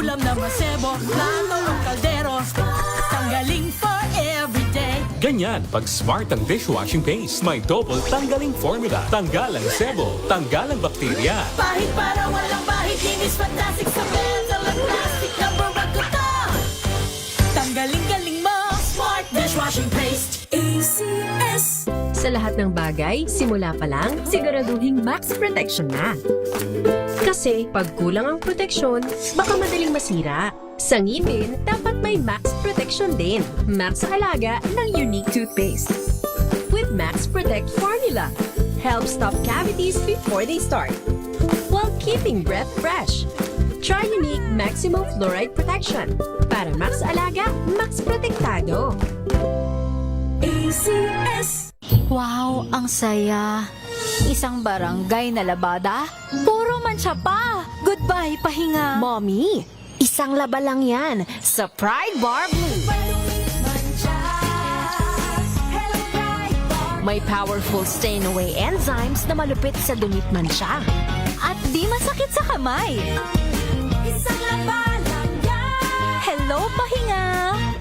ulam na masebo, plato o kaldero, tanggaling for everyday. Ganyan pag smart ang dishwashing paste. May double tanggaling formula. Tanggal ang sebo, tanggal ang bakterya. Pahit para walang bahid, linis fantastic sa metal at plastic. Number one ko to. Tanggaling-galing mo, smart dishwashing paste. ACS. Sa lahat ng bagay, simula pa lang, siguraduhing max protection na. Kasi pag kulang ang proteksyon, baka madaling masira. Sa ngipin, dapat may max protection din. Max sa halaga ng unique toothpaste. With Max Protect Formula, help stop cavities before they start, while keeping breath fresh. Try unique maximum fluoride protection. Para max alaga, max protektado. ACS. Wow, ang saya. Isang barangay na labada, puro mancha pa. Goodbye, pahinga. Mommy, isang laba lang yan sa Pride Bar Blue. May powerful stain-away enzymes na malupit sa dumit mancha. At di masakit sa kamay. Isang laba lang yan. Hello, pahinga.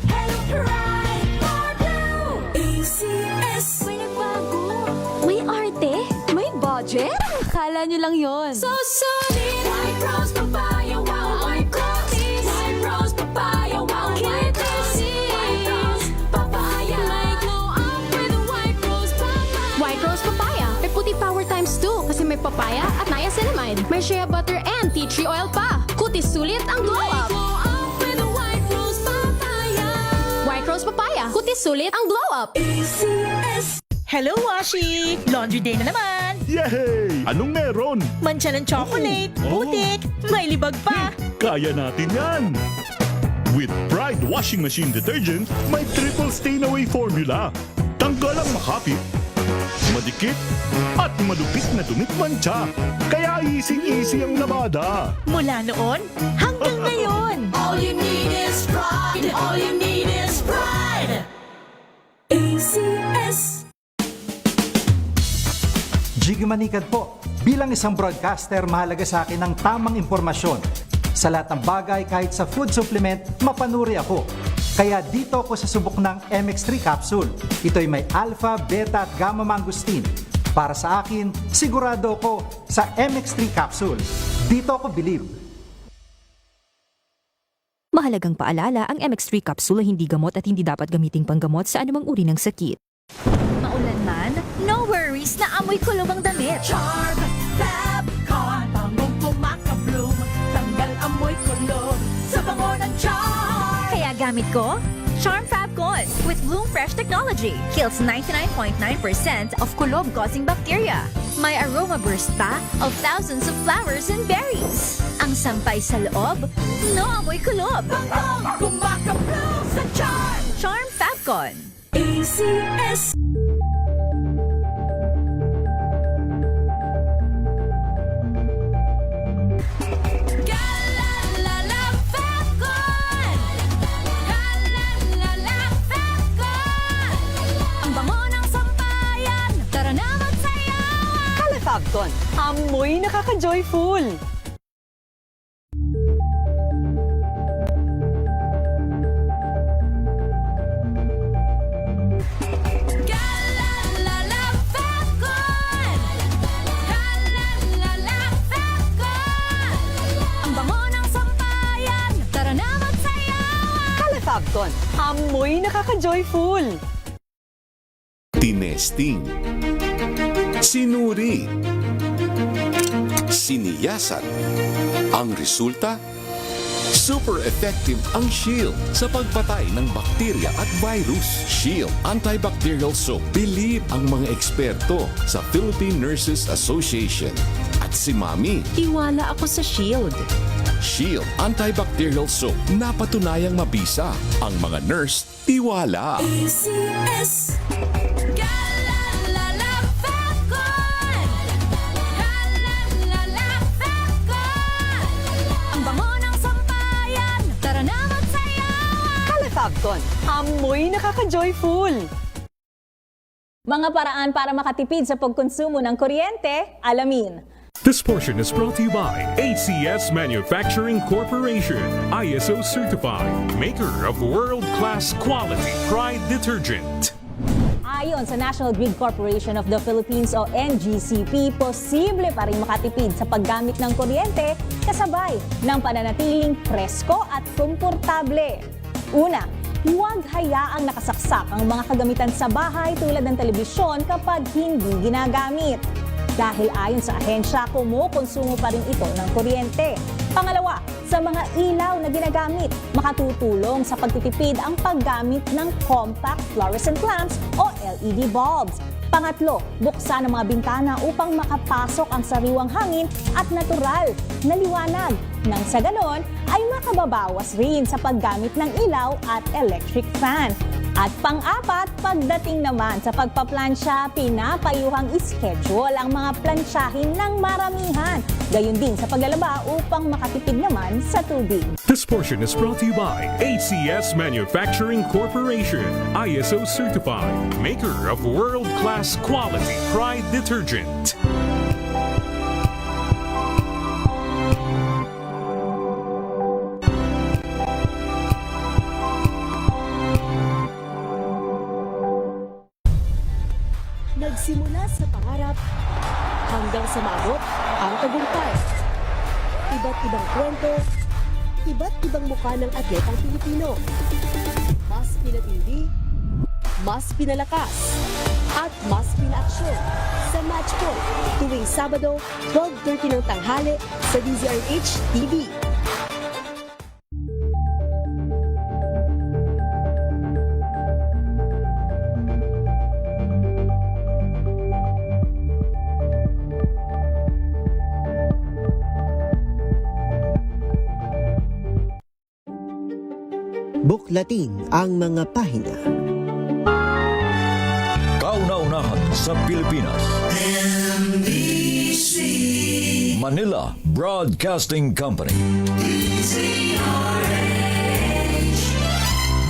Hello, Pride Bar Blue. ACS. May nagbago. May arte. May budget. Akala nyo lang yon. So solid. White rose papaya, wow, white rose. White rose papaya, wow, white rose. White rose papaya. May glow up with a white rose papaya. White Rose Papaya. May puti power times 2 kasi may papaya at niacinamide. May shea butter and tea tree oil pa. Kutis sulit ang glow May up. glow up with a white rose papaya. White Rose Papaya. Kutis sulit ang glow up. ACS. Hello, Washi! Laundry day na naman! Yay! Anong meron? Mancha ng chocolate, putik, may libag pa. Kaya natin yan! With Pride Washing Machine Detergent, may triple stain-away formula. Tanggal ang makapit, madikit, at malupit na dumit mancha. Kaya easy-easy ang labada. Mula noon hanggang ngayon. All you need is pride. All you need is pride. ACS. Jiggy Manikad po. Bilang isang broadcaster, mahalaga sa akin ang tamang impormasyon. Sa lahat ng bagay, kahit sa food supplement, mapanuri ako. Kaya dito ako sa subok ng MX3 capsule. Ito'y may alpha, beta at gamma mangosteen. Para sa akin, sigurado ako sa MX3 capsule. Dito ako believe. Mahalagang paalala, ang MX3 capsule ay hindi gamot at hindi dapat gamiting panggamot sa anumang uri ng sakit. Maulan man, no worries na amoy kulob ang damit. Charm, Fab, Con, bangong kumakabloom. Tanggal amoy kulob sa bango ng charm. Kaya gamit ko, Charm Fabcon with Bloom Fresh Technology. Kills 99.9% of kulob-causing bacteria. May aroma burst pa of thousands of flowers and berries. Ang sampay sa loob, no amoy kulob. Bangong kumakabloom sa charm. Charm Fabcon. ACS. Galalala Fabcon. Galalala Fabcon. Ang bango ng sampayan. Tara na magsayawan. Calafabcon, amoy nakaka-joyful. Galalala Fabcon. Galalala Fabcon. Ang bango ng sampayan. Tara na magsayawan. Calafabcon, amoy nakaka-joyful. Tinesting, sinuri, siniyasan. Ang resulta, super effective ang Shield sa pagpatay ng bakterya at virus. Shield Antibacterial Soap. Believe ang mga eksperto sa Philippine Nurses Association. At si Mami, Tiwala ako sa Shield. Shield Antibacterial Soap. Napatunayang mabisa. Ang mga nurse, tiwala. ACS. Galalala Fabcon. Galalala Fabcon. Ang bango ng sampayan. Tara na magsayawan. Calafabcon, amoy nakaka-joyful. Mga paraan para makatipid sa pagkonsumo ng kuryente, alamin. This portion is brought to you by ACS Manufacturing Corporation, ISO certified, maker of world-class quality Pride detergent. Ayon sa National Grid Corporation of the Philippines o NGCP, posible pa rin makatipid sa paggamit ng kuryente kasabay ng pananatiling presko at komportable. Una, huwag hayaang nakasaksak ang mga kagamitan sa bahay tulad ng telebisyon kapag hindi ginagamit. Dahil ayon sa ahensya, kumukonsumo pa rin ito ng kuryente. Pangalawa, sa mga ilaw na ginagamit, makatutulong sa pagtitipid ang paggamit ng compact fluorescent lamps o LED bulbs. Pangatlo, buksan ang mga bintana upang makapasok ang sariwang hangin at natural na liwanag. Nang sa ganon, ay makababawas rin sa paggamit ng ilaw at electric fan. At pang-apat, pagdating naman sa pagpaplansya, pinapayuhang ischedule ang mga plansyahin ng maramihan. Gayon din sa paglalaba upang makatipid naman sa tubig. This portion is brought to you by ACS Manufacturing Corporation, ISO certified, maker of world-class quality Pride detergent. Nagsimula sa pangarap hanggang sa maabot ang tagumpay. Iba't ibang kwento, iba't ibang mukha ng atletang Pilipino. Mas pinatindi, mas pinalakas, at mas pinaaksyon sa Match Point tuwing Sabado, 12:30 ng tanghali sa DZRH TV. Buklatin ang mga pahina. Kauna-unahan sa Pilipinas. Manila Broadcasting Company.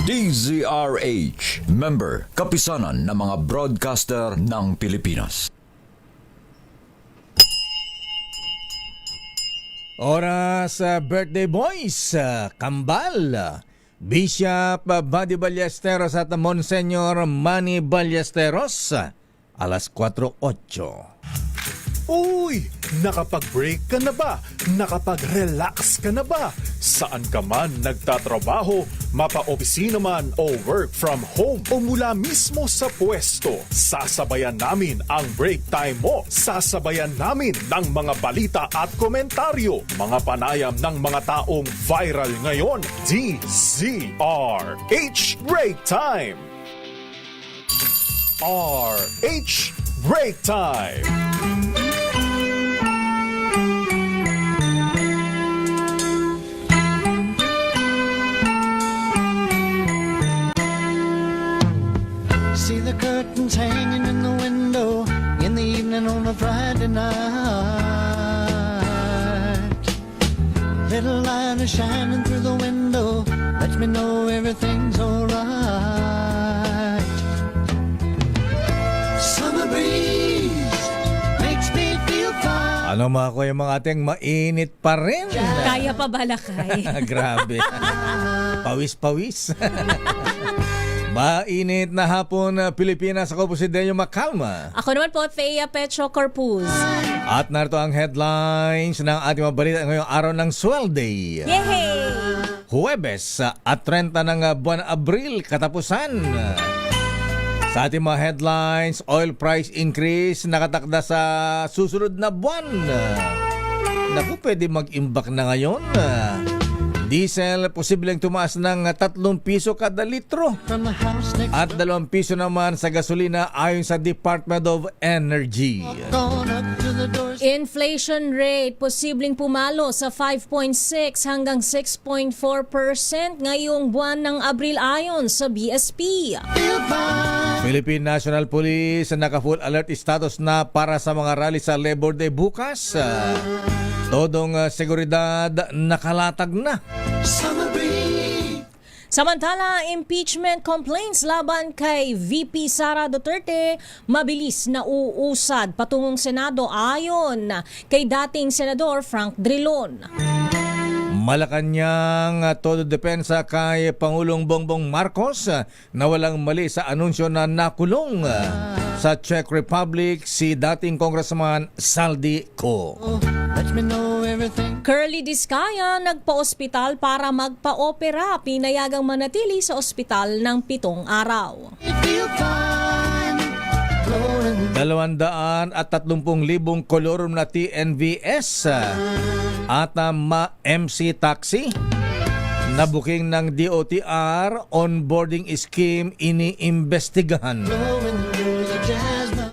DZRH. Member, kapisanan ng mga broadcaster ng Pilipinas. Oras sa birthday boys, Kambal, Bishop Buddy Ballesteros at Monsignor Manny Ballesteros, alas 4:08. Uy! Nakapag-break ka na ba? Nakapag-relax ka na ba? Saan ka man nagtatrabaho, mapa-opisina man o work from home o mula mismo sa pwesto, sasabayan namin ang break time mo. Sasabayan namin ng mga balita at komentaryo, mga panayam ng mga taong viral ngayon. DZRH Break Time! RH Break Time! See the curtains hanging in the window in the evening on a Friday night. Little light is shining through the window, lets me know everything's alright. Summer breeze makes me feel fine. Ano mga ko yung mga ating mainit pa rin? Kaya pa balakay. Grabe. Pawis-pawis. Mainit na hapon, Pilipinas. Ako po si Deo Macalma. Ako naman po, Thea Petro Corpus. At narito ang headlines ng ating mga balita ngayong araw ng Swelday. Yay! Huwebes at 30 ng buwan Abril, katapusan. Sa ating mga headlines, oil price increase nakatakda sa susunod na buwan. Naku, pwede mag-imbak na ngayon. Diesel, posibleng tumaas ng 3 piso kada litro. At 2 piso naman sa gasolina ayon sa Department of Energy. Inflation rate, posibleng pumalo sa 5.6 hanggang 6.4% ngayong buwan ng Abril ayon sa BSP. Philippine National Police naka-full alert status na para sa mga rally sa Labor Day bukas. Todong seguridad nakalatag na. Samantala, impeachment complaints laban kay VP Sara Duterte mabilis na uusad patungong Senado ayon kay dating Senador Frank Drilon. Malacanang todo depensa kay Pangulong Bongbong Marcos na walang mali sa anunsyo na nakulong sa Czech Republic si dating Congressman Saldi Ko. Let me know everything. Curly Discaya nagpa-ospital para magpa-opera, pinayagang manatili sa ospital ng 7 araw. Feel fine. Blowing 230,000 kolorum na TNVS at MC Taxi na booking ng DOTR onboarding scheme iniimbestigahan. blowing through the jasmine.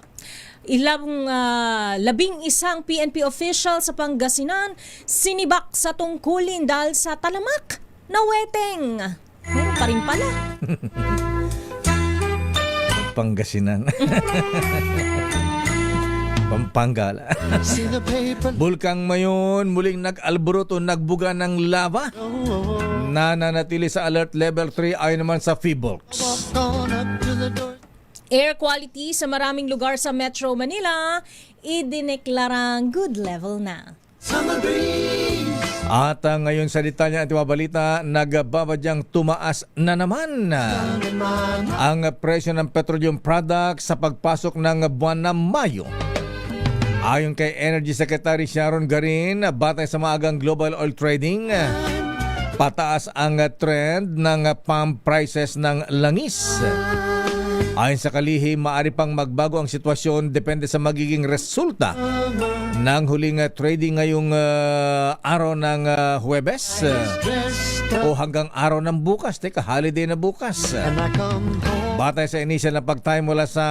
Labing isang PNP official sa Pangasinan sinibak sa tungkulin dahil sa talamak na weteng. Meron pa rin pala. Pangasinan. Pampanga. See the paper. Bulkang Mayon muling nag-alboroto, nagbuga ng lava. Nananatili sa alert level 3 ayon naman sa PHIVOLCS. Walk on up to the door. Air quality sa maraming lugar sa Metro Manila idineklarang good level na. Summer breeze. At ngayon sa detalye at balita, nagbabadyang tumaas na naman ang presyo ng petroleum products sa pagpasok ng buwan ng Mayo. Ayon kay Energy Secretary Sharon Garin, batay sa maagang global oil trading, pataas ang trend ng pump prices ng langis. Ayon sa kalihim, maaari pang magbago ang sitwasyon depende sa magiging resulta ng huling trading ngayong araw ng Huwebes o hanggang araw ng bukas. Teka, holiday na bukas. And I come home. Batay sa initial na pagtime mula sa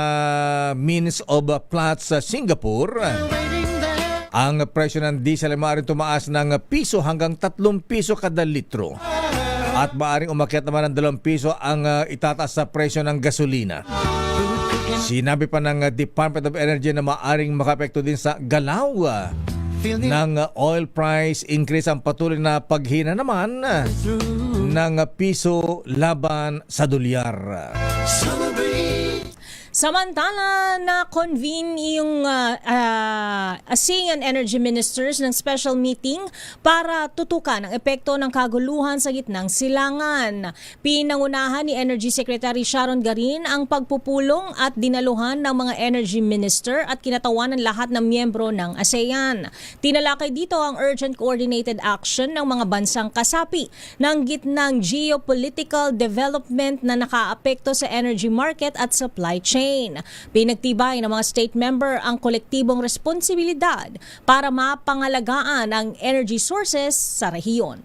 Means of Platts sa Singapore, Waiting there. ang presyo ng diesel ay maaaring tumaas ng piso hanggang 3 piso kada litro. At maaaring umakyat naman ng 2 piso ang itataas sa presyo ng gasolina. Sinabi pa ng Department of Energy na maaaring makapekto din sa galaw Feel the ng oil price increase ang patuloy na paghina naman ng piso laban sa dolyar. summer breeze. Samantala, na-convene yung ASEAN Energy Ministers ng special meeting para tutukan ang epekto ng kaguluhan sa gitnang silangan. Pinangunahan ni Energy Secretary Sharon Garin ang pagpupulong at dinaluhan ng mga Energy Minister at kinatawan ng lahat ng miyembro ng ASEAN. Tinalakay dito ang urgent coordinated action ng mga bansang kasapi ng gitnang geopolitical development na nakaapekto sa energy market at supply chain. Pinagtibay ng mga state member ang kolektibong responsibilidad para mapangalagaan ang energy sources sa rehiyon.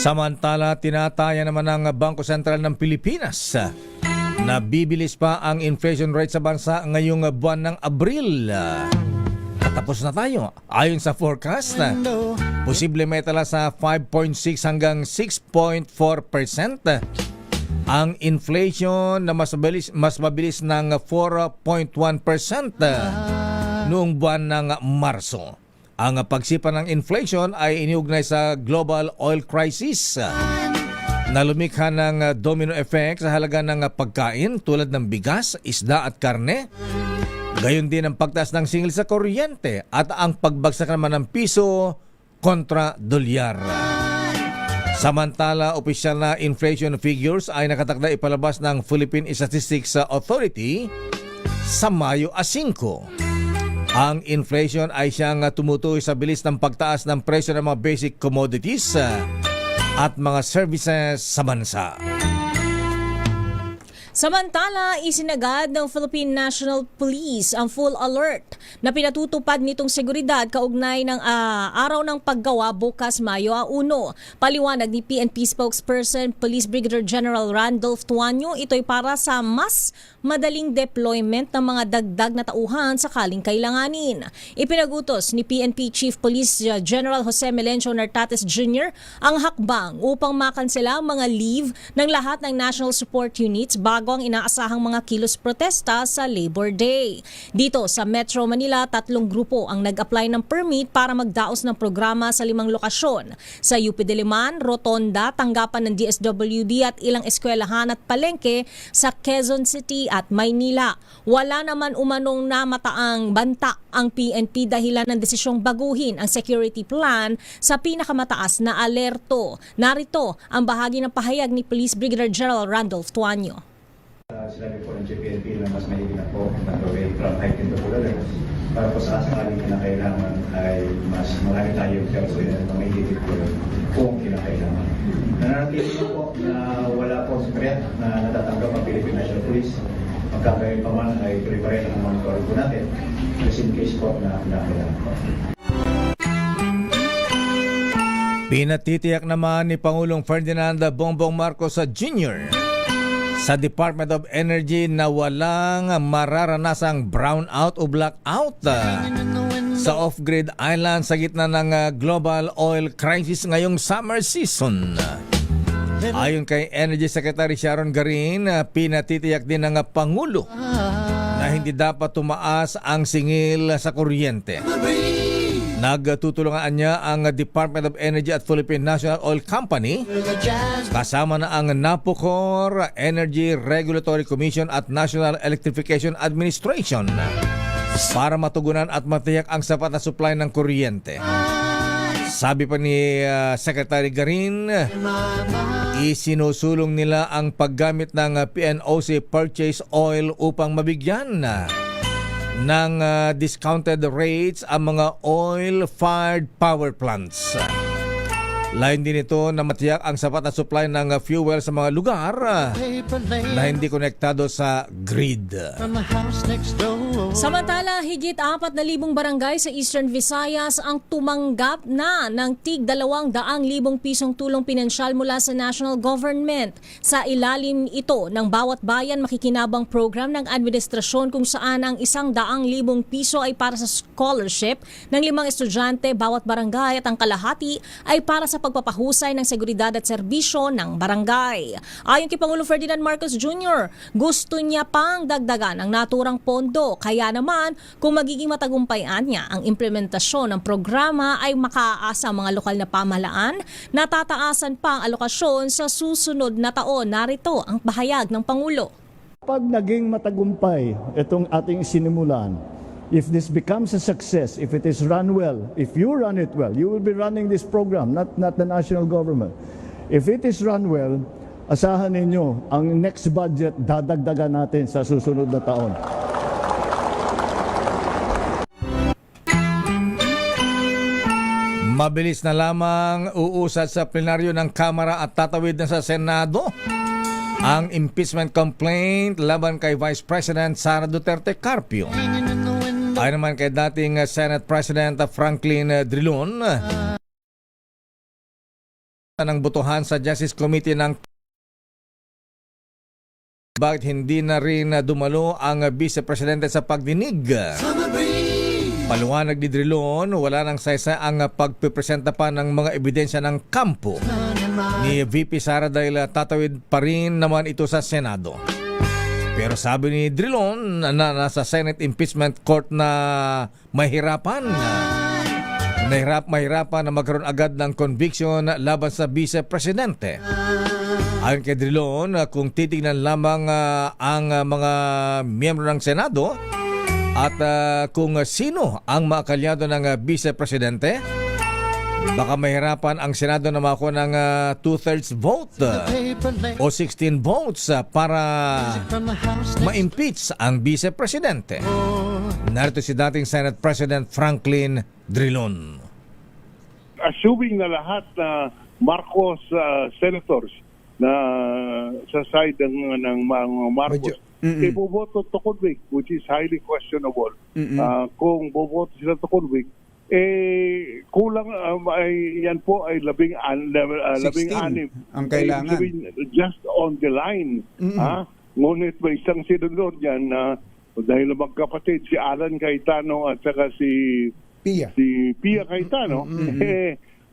Samantala, tinataya naman ng Bangko Sentral ng Pilipinas na bibilis pa ang inflation rate sa bansa ngayong buwan ng Abril. Tapos na tayo. Ayon sa forecast, posible may tala sa 5.6 hanggang 6.4%. Ang inflation na mas mabilis ng 4.1% noong buwan ng Marso. Ang pagsipa ng inflation ay iniugnay sa global oil crisis na lumikha ng domino effect sa halaga ng pagkain tulad ng bigas, isda at karne. Gayon din ang pagtaas ng singil sa kuryente at ang pagbagsak naman ng piso kontra dolyar. Samantala, opisyal na inflation figures ay nakatakda ipalabas ng Philippine Statistics Authority sa Mayo 5. Ang inflation ay siyang tumutukoy sa bilis ng pagtaas ng presyo ng mga basic commodities at mga services sa bansa. Samantala, isinagad ng Philippine National Police ang full alert na pinatutupad nitong seguridad kaugnay ng araw ng paggawa bukas Mayo 1. Paliwanag ni PNP spokesperson Police Brigadier General Randolph Tuanyo, ito'y para sa mas madaling deployment ng mga dagdag na tauhan sakaling kailanganin. Ipinagutos ni PNP Chief Police General Jose Melencio Nartates Jr. ang hakbang upang makansela ang mga leave ng lahat ng National Support Units bago bago ang inaasahang mga kilos protesta sa Labor Day. Dito sa Metro Manila, 3 grupo ang nag-apply ng permit para magdaos ng programa sa 5 lokasyon. Sa UP Diliman, Rotonda, tanggapan ng DSWD at ilang eskwelahan at palengke sa Quezon City at Maynila. Wala naman umanong namataang banta ang PNP dahilan ng desisyong baguhin ang security plan sa pinakamataas na alerto. Narito ang bahagi ng pahayag ni Police Brigadier General Randolph Tuanyo. Sinabi po ng GPNP na mas mahigit na po na gawin from heightened to full alert para po sa sakaling kinakailangan ay mas marami tayong kalusuin at mahigit po kung kinakailangan. Nananatili po na wala po sekret na natatanggap ang Philippine National Police. Magkagayon pa man ay tuloy pa rin ang monitoring po natin just in case po na kinakailangan po. Pinatitiyak naman ni Pangulong Ferdinand Bongbong Marcos Jr. sa Department of Energy na walang mararanasang brownout o blackout sa off-grid island sa gitna ng global oil crisis ngayong summer season. Ayon kay Energy Secretary Sharon Garin, pinatitiyak din ng Pangulo na hindi dapat tumaas ang singil sa kuryente. Nagtutulungan niya ang Department of Energy at Philippine National Oil Company kasama na ang NAPOCOR, Energy Regulatory Commission at National Electrification Administration para matugunan at matiyak ang sapat na supply ng kuryente. Sabi pa ni Secretary Garin, isinusulong nila ang paggamit ng PNOC purchase oil upang mabigyan ng discounted rates ang mga oil-fired power plants. Lain din ito na matiyak ang sapat na supply ng fuel sa mga lugar na hindi konektado sa grid. Samantala, higit 4,000 barangay sa Eastern Visayas ang tumanggap na ng tig 200,000 pisong tulong pinansyal mula sa national government. Sa ilalim ito ng Bawat Bayan Makikinabang program ng administrasyon kung saan ang 100,000 piso ay para sa scholarship ng 5 estudyante bawat barangay at ang kalahati ay para sa pagpapahusay ng seguridad at serbisyo ng barangay. Ayon kay Pangulong Ferdinand Marcos Jr., gusto niya pang dagdagan ang naturang pondo. Kaya naman, kung magiging matagumpayan niya ang implementasyon ng programa ay makaaasa ang mga lokal na pamahalaan na tataasan pa ang alokasyon sa susunod na taon. Narito ang pahayag ng Pangulo. Pag naging matagumpay itong ating sinimulan, if this becomes a success, if it is run well, if you run it well, you will be running this program, not the national government. If it is run well, asahan ninyo, ang next budget dadagdagan natin sa susunod na taon. Mabilis na lamang uusad sa plenaryo ng Kamara at tatawid na sa Senado ang impeachment complaint laban kay Vice President Sara Duterte Carpio. Ayon naman kay dating Senate President Franklin Drilon, ng butuhan sa Justice Committee ng bakit hindi na rin dumalo ang Vice Presidente sa pagdinig. Paliwanag ni Drilon, wala nang saysa ang pagpipresenta pa ng mga ebidensya ng kampo ni VP Sara dahil tatawid pa rin naman ito sa Senado. Pero sabi ni Drilon na nasa Senate Impeachment Court na mahirapan na magkaroon agad ng conviction laban sa Vice Presidente. Ayon kay Drilon, kung titignan lamang ang mga miyembro ng Senado at kung sino ang maakalyado ng Vice Presidente, baka mahirapan ang Senado na makakuha ng 2/3 vote o 16 votes para ma-impeach ang Vice Presidente. Narito si dating Senate President Franklin Drilon. Assuming na lahat na Marcos senators na sa side ng mga Marcos boboto to convict, which is highly questionable. Kung boboto sila to convict, kulang ay yan po ay 16 ang kailangan. Just on the line. Ngunit may isang senador dyan na dahil magkapatid si Alan Cayetano at saka si Pia Cayetano,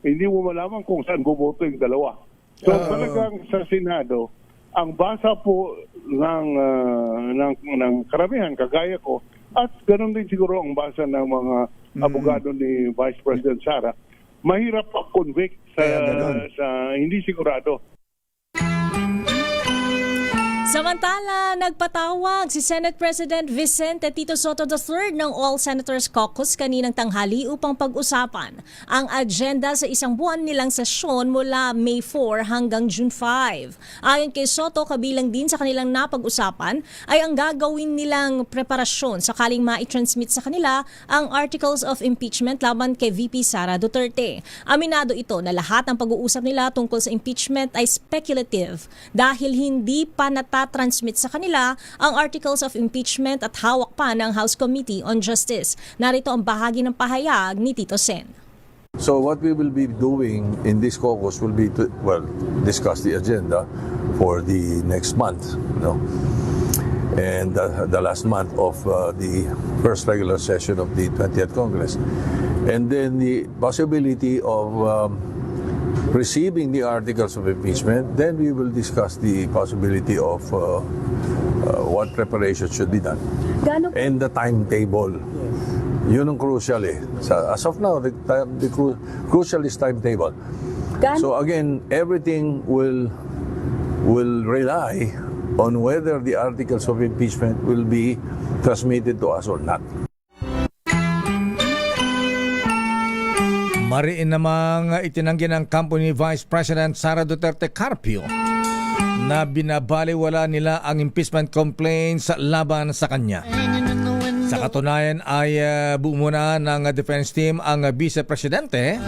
hindi mo malaman kung saan boboto yung dalawa. So talagang sa Senado, ang basa po ng karamihan, kagaya ko, at ganoon din siguro ang basa ng mga abogado ni Vice President Sara, mahirap convict sa hindi sigurado. Samantala, nagpatawag si Senate President Vicente Tito Soto III ng All Senators Caucus kaninang tanghali upang pag-usapan ang agenda sa isang buwan nilang sesyon mula May 4 hanggang June 5. Ayon kay Soto, kabilang din sa kanilang napag-usapan ay ang gagawin nilang preparasyon sakaling ma-transmit sa kanila ang Articles of Impeachment laban kay VP Sara Duterte. Aminado ito na lahat ng pag-uusap nila tungkol sa impeachment ay speculative dahil hindi pa transmit sa kanila ang Articles of Impeachment at hawak pa ng House Committee on Justice. Narito ang bahagi ng pahayag ni Tito Sen. So what we will be doing in this caucus will be to, discuss the agenda for the next month, and the last month of the first regular session of the 20th Congress. And then the possibility of receiving the articles of impeachment, then we will discuss the possibility of what preparation should be done. And the timetable. Yun ang crucial eh. As of now, the crucial is timetable. So again, everything will rely on whether the articles of impeachment will be transmitted to us or not. Mariin namang itinanggi ng kampo ni Vice President Sara Duterte Carpio na binabaliwala nila ang impeachment complaints laban sa kanya. Sa katunayan ay bumuna ng defense team ang Vice Presidente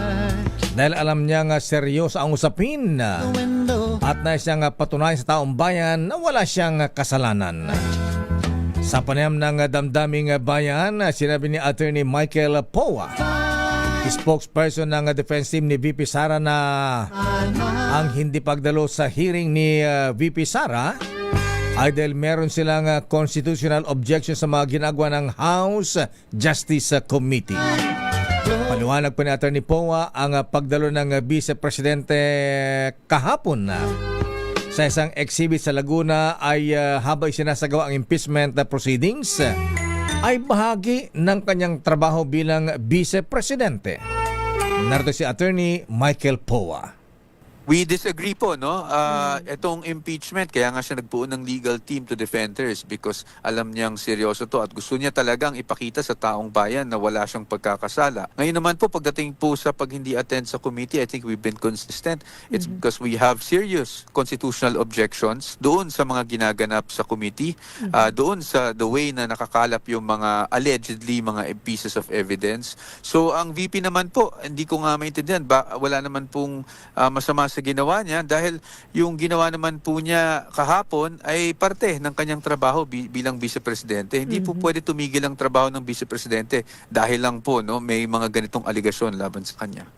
dahil alam niyang seryoso ang usapin at nais siyang patunayan sa taong bayan na wala siyang kasalanan. Sa panayam ng damdaming bayan, sinabi ni Attorney Michael Powa, spokesperson ng defense team ni VP Sara, na ang hindi pagdalo sa hearing ni VP Sara ay dahil meron silang constitutional objection sa mga ginagawa ng House Justice Committee. Paliwanag pa ni Attorney Powa, ang pagdalo ng Vice Presidente kahapon sa isang exhibit sa Laguna ay habang sinasagawa ang impeachment proceedings ay bahagi ng kanyang trabaho bilang Vice Presidente. Narito si Attorney Michael Powa. We disagree po, no? Itong impeachment, kaya nga siya nagbuo ng legal team to defenders because alam niyang seryoso to at gusto niya talagang ipakita sa taong bayan na wala siyang pagkakasala. Ngayon naman po, pagdating po sa pag hindi attend sa committee, I think we've been consistent. It's because we have serious constitutional objections doon sa mga ginaganap sa committee, doon sa the way na nakakalap yung mga allegedly mga pieces of evidence. So ang VP naman po, hindi ko nga maintindihan, wala naman pong masama sa ginawa niya dahil yung ginawa naman po niya kahapon ay parte ng kanyang trabaho bilang Vice Presidente. Hindi po pwede tumigil ang trabaho ng Vice Presidente dahil lang po may mga ganitong aligasyon laban sa kanya.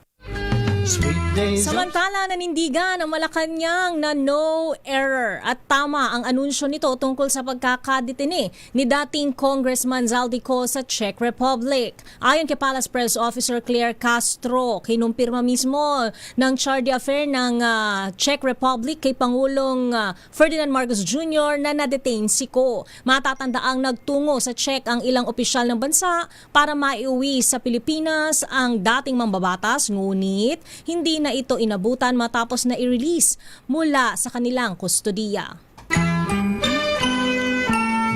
Samantala, nanindigan ang Malacanang na no error at tama ang anunsyo nito tungkol sa pagkakadetine ni dating Congressman Zaldico sa Czech Republic. Ayon kay Palace Press Officer Claire Castro, kinumpirma mismo ng Charge d'Affaires ng Czech Republic kay Pangulong Ferdinand Marcos Jr. na na-detain si Ko. Matatandaang nagtungo sa Czech ang ilang opisyal ng bansa para maiuwi sa Pilipinas ang dating mambabatas, ngunit hindi na ito inabutan matapos na i-release mula sa kanilang kustodiya.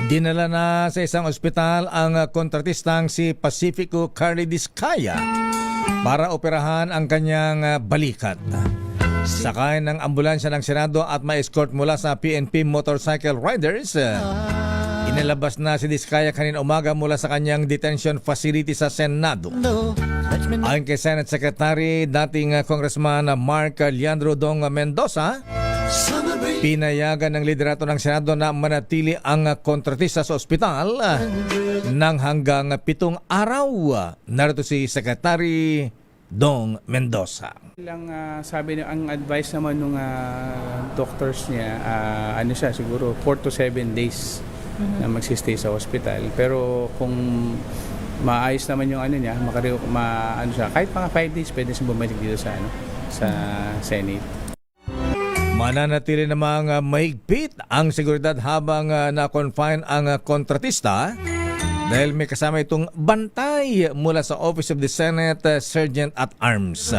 Dinala na sa isang ospital ang kontratistang si Pacifico Carly Discaya para operahan ang kanyang balikat. Sakay ng ambulansya ng Senado at ma-escort mula sa PNP Motorcycle Riders, inilabas na si Discaya kanina umaga mula sa kanyang detention facility sa Senado. Ayon kay Senate Secretary, dating Congressman Mark Leandro Dong Mendoza, pinayagan ng liderato ng Senado na manatili ang kontratista sa ospital ng hanggang 7 araw. Narito si Secretary Dong Mendoza. Sabi niya, ang advice naman ng doctors niya, siguro 4 to 7 days na magsistay sa hospital. Pero kung maayos naman yung niya, kahit mga 5 days pwede siyang bumalik dito sa Senate. Mananatili namang mahigpit ang seguridad habang na-confine ang kontratista dahil may kasama itong bantay mula sa Office of the Senate Sergeant at Arms.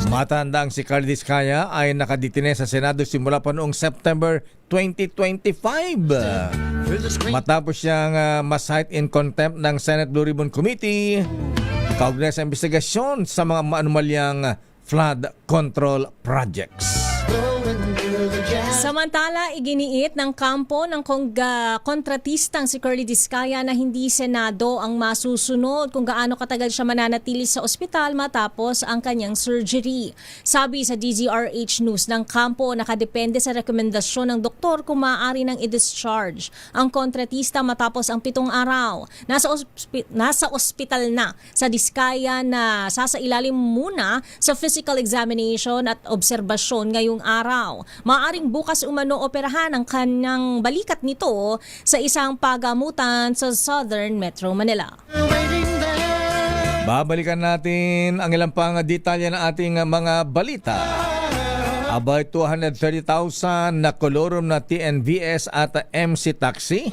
Matandang si Carly Diskaya ay nakadetine sa Senado simula pa noong September 2025. Matapos siyang ma-cite in contempt ng Senate Blue Ribbon Committee kaugnay sa investigasyon sa mga maanumalyang flood control projects. Samantala, iginiit ng kampo ng kontratistang si Curly Diskaya na hindi Senado ang masusunod kung gaano katagal siya mananatili sa ospital matapos ang kanyang surgery. Sabi sa DZRH News ng kampo, nakadepende sa rekomendasyon ng doktor kung maaari nang i-discharge ang kontratista matapos ang 7 araw. Nasa ospital na sa Diskaya na sasailalim muna sa physical examination at obserbasyon ngayong araw. Maaring bukas umano operahan ang kanyang balikat nito sa isang pagamutan sa Southern Metro Manila. Babalikan natin ang ilang pang detalye ng ating mga balita. About 230,000 na kolorum na TNVS at MC Taxi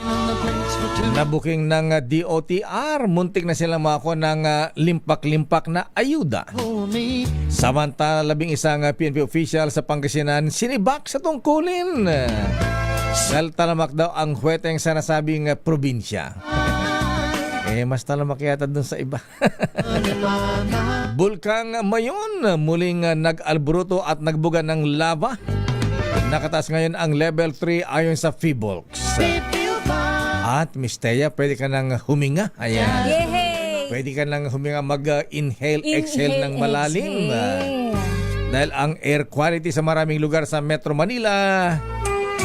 na booking ng DOTR. Muntik na silang makakuha ng limpak-limpak na ayuda. Samantala, 11 PNP official sa Pangasinan sinibak sa tungkulin. Dahil talamak daw ang huweteng sa nasabing probinsya. Mas talamak yata dun sa iba. Bulkang Mayon muling nag-alboroto at nagbuga ng lava. Nakataas ngayon ang level 3 ayon sa PHIVOLCS. At Miss Thea, pwede ka nang huminga. Ayan. Yehey! Pwede ka nang huminga, mag-inhale, exhale ng malalim. Dahil ang air quality sa maraming lugar sa Metro Manila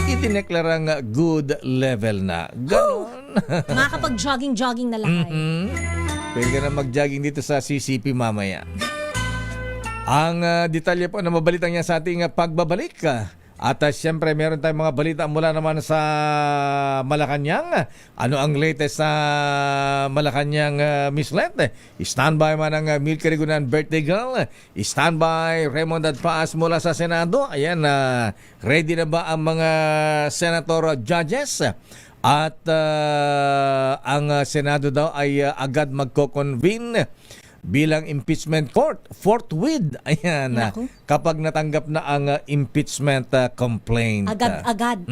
itineklarang good level na. Ganon. Makakapag-jogging-jogging na lang. Pwede ka na mag-jogging dito sa CCP mamaya. Ang detalye po na mabalitang yan sa ating pagbabalik. At siyempre meron tayong mga balita mula naman sa Malacanang. Ano ang latest sa Malacanang, Miss Let? Standby man ang Milky Rigunan birthday girl. Standby Raymond Adpaas mula sa Senado. Ayan, ready na ba ang mga senator judges? At ang Senado daw ay agad magko-convene bilang impeachment court forthwith. Ayan, kapag natanggap na ang impeachment complaint. Agad-agad.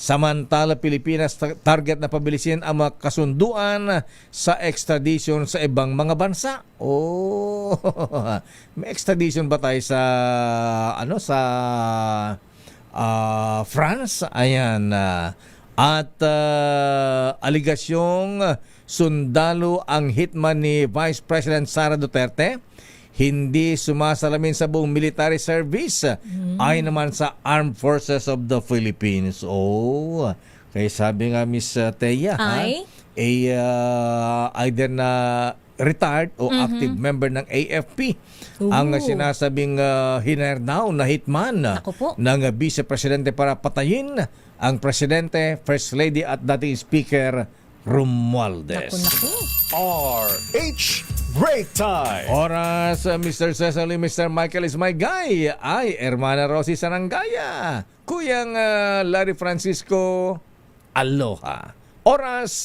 Samantala, Pilipinas target na pabilisin ang mga kasunduan sa extradition sa ibang mga bansa. May extradition ba tayo sa France? Ayan. At aligasyong sundalo ang hitman ni Vice President Sara Duterte, hindi sumasalamin sa buong military service ay naman sa Armed Forces of the Philippines. Kaya sabi nga Miss Thea, either na retired o active member ng AFP ang sinasabing hinire now na hitman ng Vice Presidente para patayin ang Presidente, First Lady at dating Speaker Romualdez. RH Break Time! Oras, Mr. Cecily, Mr. Michael is my guy. Ay, Hermana Rosie Sarangaya. Kuyang Larry Francisco, aloha. Oras,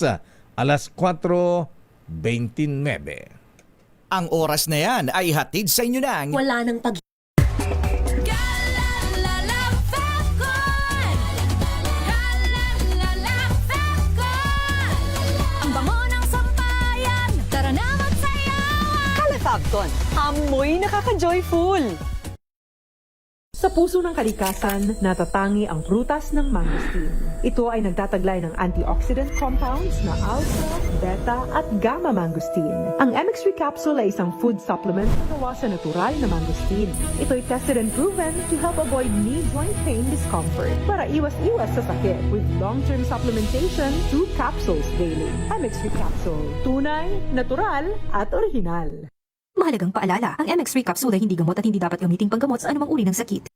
alas 4:29. Ang oras na yan ay hatid sa inyo ng Wala nang pag... Fabcon, amoy nakaka-joyful! Sa puso ng kalikasan, natatangi ang prutas ng mangosteen. Ito ay nagtataglay ng antioxidant compounds na alpha, beta at gamma mangosteen. Ang MX3 capsule ay isang food supplement na gawa sa natural na mangosteen. Ito ay tested and proven to help avoid knee joint pain discomfort para iwas-iwas sa sakit with long-term supplementation 2 capsules daily. MX3 capsule, tunay, natural at original. Mahalagang paalala, ang MX3 capsule ay hindi gamot at hindi dapat gamiting panggamot sa anumang uri ng sakit.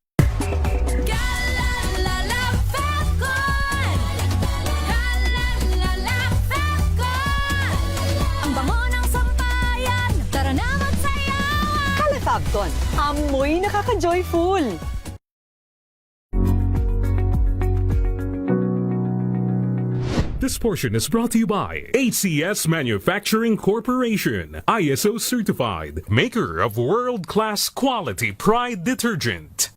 Ang bango ng sampayan, tara na magsayawan! Fabcon, amoy nakaka-joyful! This portion is brought to you by ACS Manufacturing Corporation, ISO certified, maker of world-class quality Pride detergent.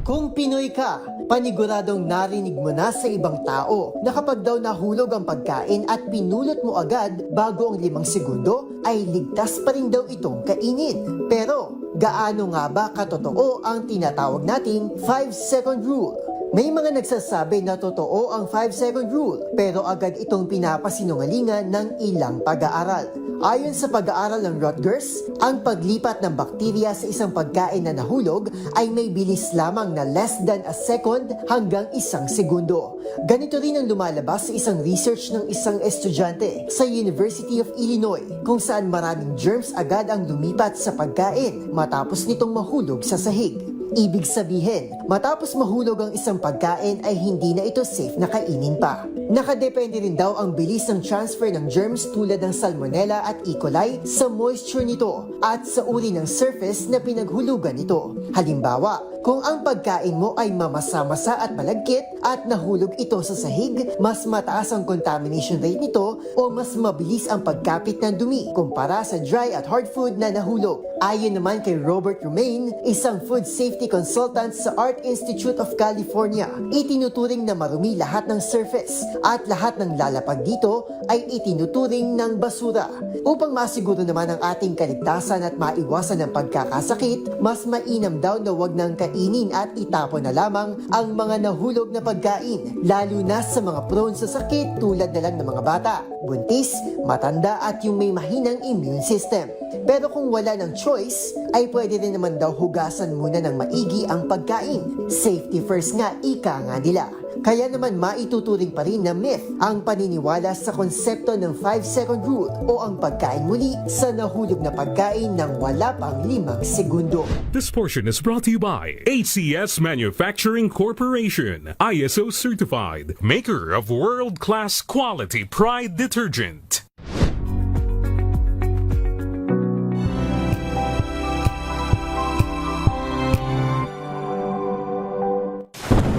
Kung Pinoy ka, paniguradong narinig mo na sa ibang tao na kapag daw nahulog ang pagkain at pinulot mo agad bago ang 5 segundo, ay ligtas pa rin daw itong kainin. Pero, gaano nga ba katotoo ang tinatawag nating 5-second rule? May mga nagsasabi na totoo ang 5-second rule, pero agad itong pinapasinungalingan ng ilang pag-aaral. Ayon sa pag-aaral ng Rutgers, ang paglipat ng bakterya sa isang pagkain na nahulog ay may bilis lamang na less than a second hanggang 1 segundo. Ganito rin ang lumalabas sa isang research ng isang estudyante sa University of Illinois, kung saan maraming germs agad ang lumipat sa pagkain matapos nitong mahulog sa sahig. Ibig sabihin, matapos mahulog ang isang pagkain ay hindi na ito safe na kainin pa. Nakadepende rin daw ang bilis ng transfer ng germs tulad ng Salmonella at E. coli sa moisture nito at sa uri ng surface na pinaghulugan nito. Halimbawa, kung ang pagkain mo ay mamasa-masa at malagkit at nahulog ito sa sahig, mas mataas ang contamination rate nito o mas mabilis ang pagkapit ng dumi kumpara sa dry at hard food na nahulog. Ayon naman kay Robert Romaine, isang food safety consultant sa Art Institute of California, itinuturing na marumi lahat ng surface at lahat ng lalapag dito ay itinuturing ng basura. Upang masiguro naman ang ating kaligtasan at maiwasan ang pagkakasakit, mas mainam daw na wag nang kainin at itapon na lamang ang mga nahulog na pagkain, lalo na sa mga prone sa sakit tulad na lang ng mga bata, buntis, matanda at yung may mahinang immune system. Pero kung wala ng choice, ay pwede rin naman daw hugasan muna ng maigi ang pagkain. Safety first nga, ika nga nila. Kaya naman maituturing pa rin na myth ang paniniwala sa konsepto ng 5-second rule o ang pagkain muli sa nahulog na pagkain ng wala pang 5 segundo. This portion is brought to you by ACS Manufacturing Corporation, ISO certified, maker of world-class quality Pride detergent.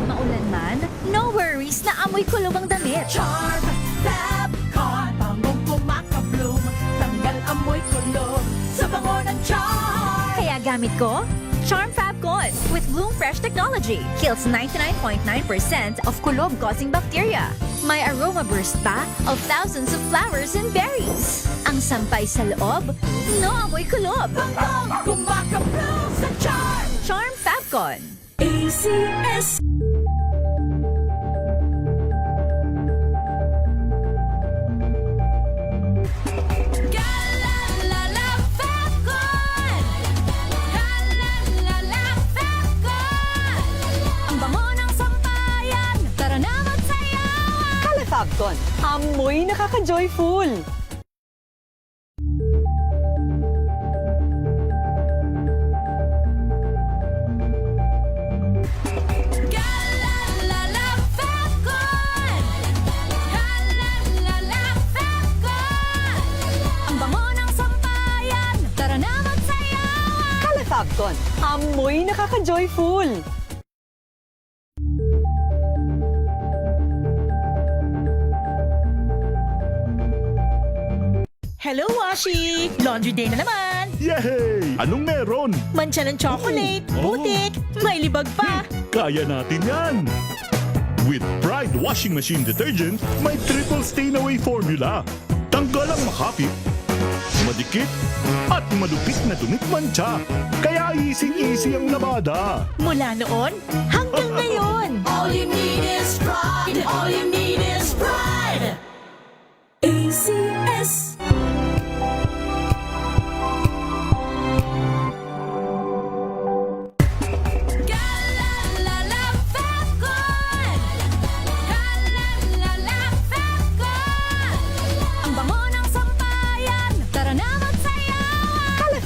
Maulan man, no worries na amoy kulob ang damit. Charm Fabcon, bangong kumakabloom, tanggal amoy kulob sa bango ng Charm. Kaya gamit ko, Charm Fabcon with Bloom Fresh technology. Kills 99.9% of kulob-causing bacteria. May aroma burst pa of thousands of flowers and berries. Ang sampay sa loob, no amoy kulob. Bangong kumakabloom sa Charm. Charm Fabcon. ACS. Fabcon, amoy nakaka-joyful! Fabcon, amoy nakaka-joyful! Hello, Washi! Laundry day na naman! Yay! Anong meron? Mancha ng chocolate, putik, may libag pa! Kaya natin yan! With Pride Washing Machine Detergent, may triple stain-away formula. Tanggal ang makapit, madikit, at madupit na dumit mancha. Kaya easy-easy ang labada. Mula noon hanggang ngayon! All you need is pride. All you need is pride. ACS.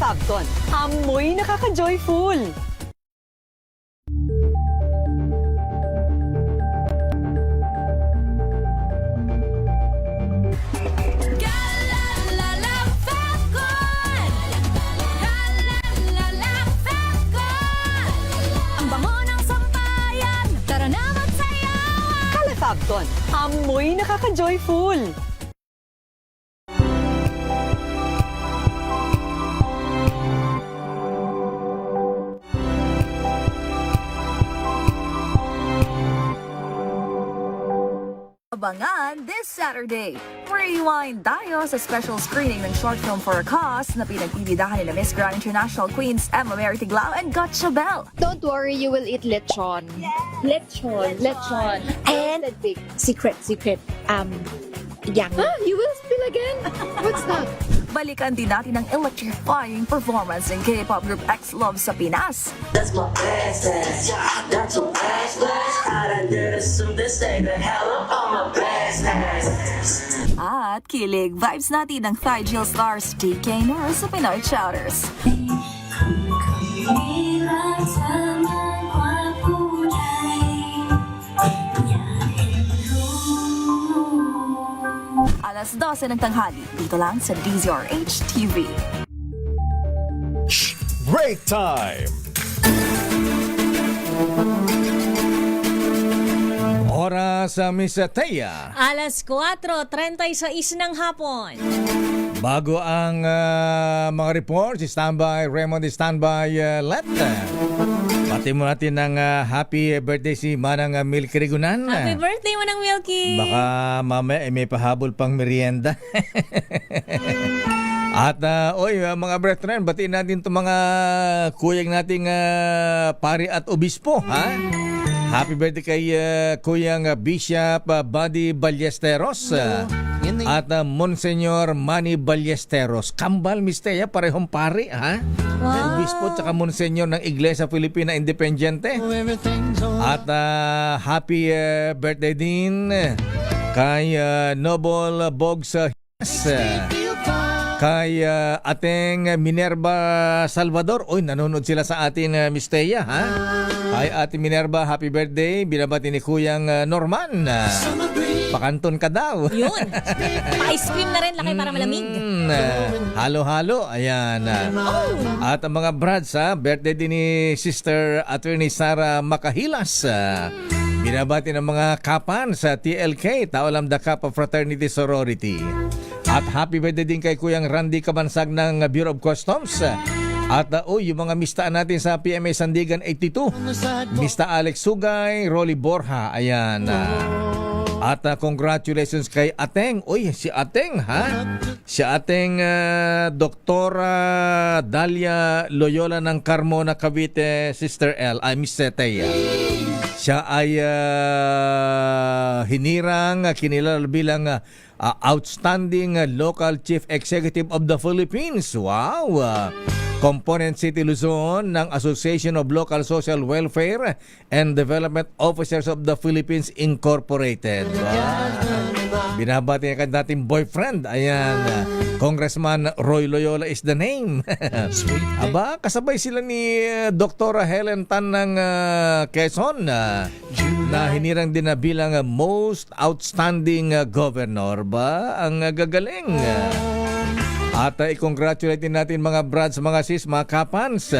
Fabcon, amoy nakaka-joyful! Fabcon, Amoy nakaka-joyful. Abangan this Saturday. Rewind tayo sa special screening ng short film For a Cause na pinagbibidahan ni Miss Grand International Queens Emma Mary Tiglao and Gotcha Bell. Don't worry, you will eat lechon. Lechon. And secret. Yang. You will spill again? What's that? Balikan din natin ang electrifying performance ng K-pop group X-Love sa Pinas. That's my best ass. That's a blast. I done did something, stay the hell up on my best ass. At kilig vibes natin ng Thai Jill stars DK Nor sa Pinoy Chowders. Alas 12 ng tanghali, dito lang sa DZRH TV. Break time! Oras sa Miss Thea. Alas 4:36 ng hapon. Bago ang mga reports, standby, Raymond, standby, let. Pati mo natin ng happy birthday si Manang Milky Rigunan. Happy birthday mo ng Milky! Baka mamaya may pahabol pang merienda. At mga brethren, batiin natin itong mga kuyang nating pari at obispo. Ha? Happy birthday kay Kuyang Bishop Buddy Ballesteros at Monsenyor Manny Ballesteros. Kambal, Mistea, parehong pari, ha? Wow. Obispo at Monsenyor ng Iglesia Filipina Independiente. At happy birthday din kay Noble Bogs kay ating Minerva Salvador. Oy, nanonood sila sa atin, Miss Thea, ha? Kay Ate Minerva, happy birthday. Binabati ni Kuyang Norman. Pakanton ka daw. Yun. Pa-ice cream na rin, lakay para malamig. Halo-halo. Ayan. At ang mga brads, birthday din ni Sister Attorney Sara Makahilas. Binabati ng mga kapan sa TLK, Tao Lambda Kappa Fraternity Sorority. At happy birthday din kay Kuyang Randy Kabansag ng Bureau of Customs. At yung mga mistaan natin sa PMA Sandigan 82. Mista Alex Sugay, Rolly Borja. Ayan. At congratulations kay Ateng. Uy, si Ateng, ha? Si Ateng Doktora Dalia Loyola ng Carmona, Cavite, Sister L. Miss Thea. Siya ay hinirang, kinilala bilang Outstanding Local Chief Executive of the Philippines. Wow! Component City Luzon ng Association of Local Social Welfare and Development Officers of the Philippines Incorporated. Wow. Binabati niya kang dating boyfriend. Ayan. Congressman Roy Loyola is the name. Aba, kasabay sila ni Dr. Helen Tan ng Quezon na hinirang din na bilang most outstanding governor. Ba? Ang gagaling. At i-congratulate din natin mga brads, mga sis, mga kapans.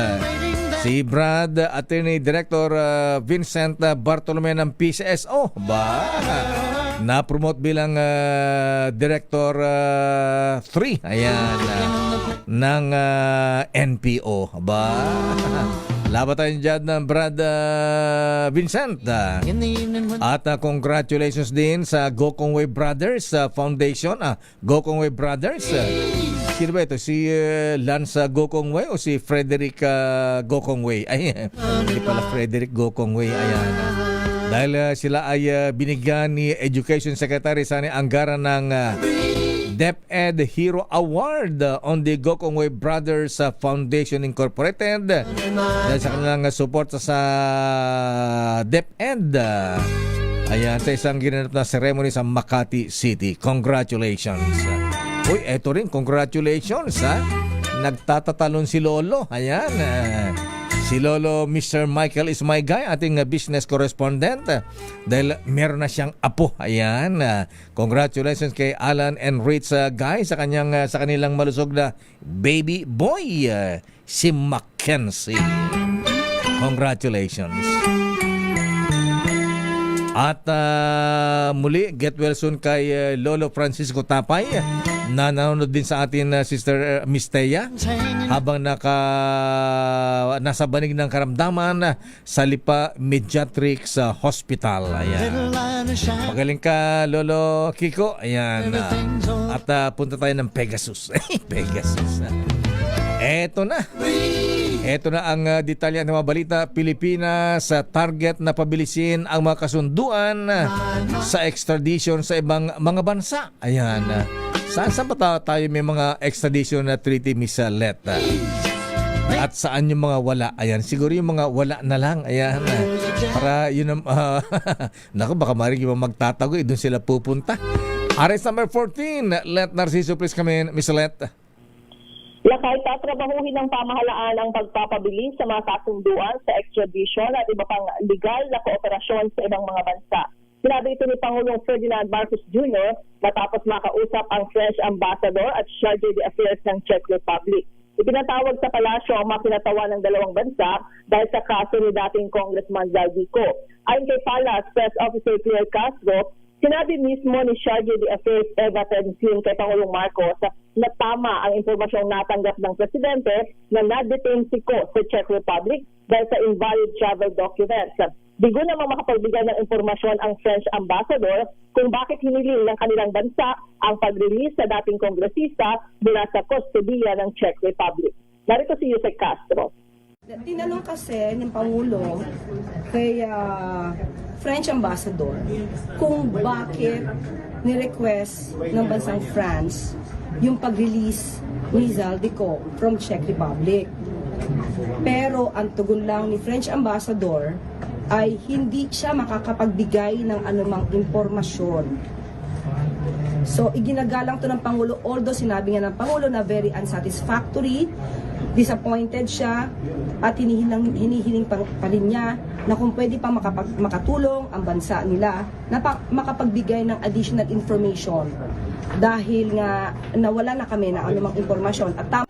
Si Brad, Attorney Director Vincent Bartolome ng PCSO. Ba? Na-promote bilang Director 3. Ayan. Ng NPO. Ba? Laban tayo dyan ng Brad Vincent. At congratulations din sa Gokongwei Brothers Foundation. Gokongwei Brothers. Sino ba ito? Si Lance Gokongwei o si Frederick Gokongwei? Ay, hindi pala Frederick Gokongwei. Ayan. Dahil sila ay binigyan ni Education Secretary Sani Angara ng DepEd Hero Award on the Gokongwei Brothers Foundation Incorporated dahil sa kanilang suporta sa DepEd. Ayan, sa isang ginanap na ceremony sa Makati City. Congratulations. Uy, eto rin, congratulations, ha? Nagtatatalon si Lolo. Ayan, si Lolo Mr. Michael is my guy, ating business correspondent. Dahil meron na siyang apo. Ayan, congratulations kay Alan and Rich Guy sa kanilang malusog na baby boy, si Mackenzie. Congratulations. At muli, get well soon kay Lolo Francisco Tapay na nanonood din sa atin Sister Miss Thea habang nasa banig ng karamdaman sa Lipa Mediatrix Hospital. Ayan. Magaling ka, Lolo Kiko. Ayan. At punta tayo ng Pegasus. Pegasus. Eto na ang detalye ng mga balita. Pilipinas sa target na pabilisin ang mga kasunduan sa extradition sa ibang mga bansa. Ayan. Saan ba tayo may mga extradition na treaty, Miss Let? At saan yung mga wala? Ayan, siguro yung mga wala na lang. Ayan. Para yun naku, baka maring yung magtatago, doon sila pupunta. Arrest number 14. Let Narciso, please come in. Miss Let. Lakay, tatrabahuhin ng pamahalaan ang pagpapabilis sa mga kasunduan sa extradition at iba pang legal na kooperasyon sa ibang mga bansa. Sinabi ito ni Pangulong Ferdinand Marcos Jr. matapos makausap ang French Ambassador at Charge d'Affaires ng Czech Republic. Ipinatawag sa palasyo ang mga kinatawa ng dalawang bansa dahil sa kaso ni dating Congressman Zaldico. Ayon kay Palace Press Officer Pierre Castro, sinabi mismo ni Charge d'Affaires Eva Tenzin kay Pangulong Marcos na tama ang impormasyong natanggap ng presidente na na-detain si Ko sa Czech Republic dahil sa invalid travel documents. Bigo namang makapagbigay ng impormasyon ang French Ambassador kung bakit hiniling ng kanilang bansa ang pag-release sa dating kongresista mula sa kustodiya ng Czech Republic. Narito si Yusek Castro. Tinanong kasi ng Pangulo kay French Ambassador kung bakit ni-request ng bansang France yung pag-release ni Zaldico from Czech Republic. Pero ang tugon lang ni French Ambassador ay hindi siya makakapagbigay ng anumang impormasyon. So, iginagalang to ng Pangulo, although sinabi nga ng Pangulo na very unsatisfactory, disappointed siya, at hinihiling pa rin niya na kung pwede pa makatulong ang bansa nila na makapagbigay ng additional information dahil nga nawala na kami ng anumang impormasyon. At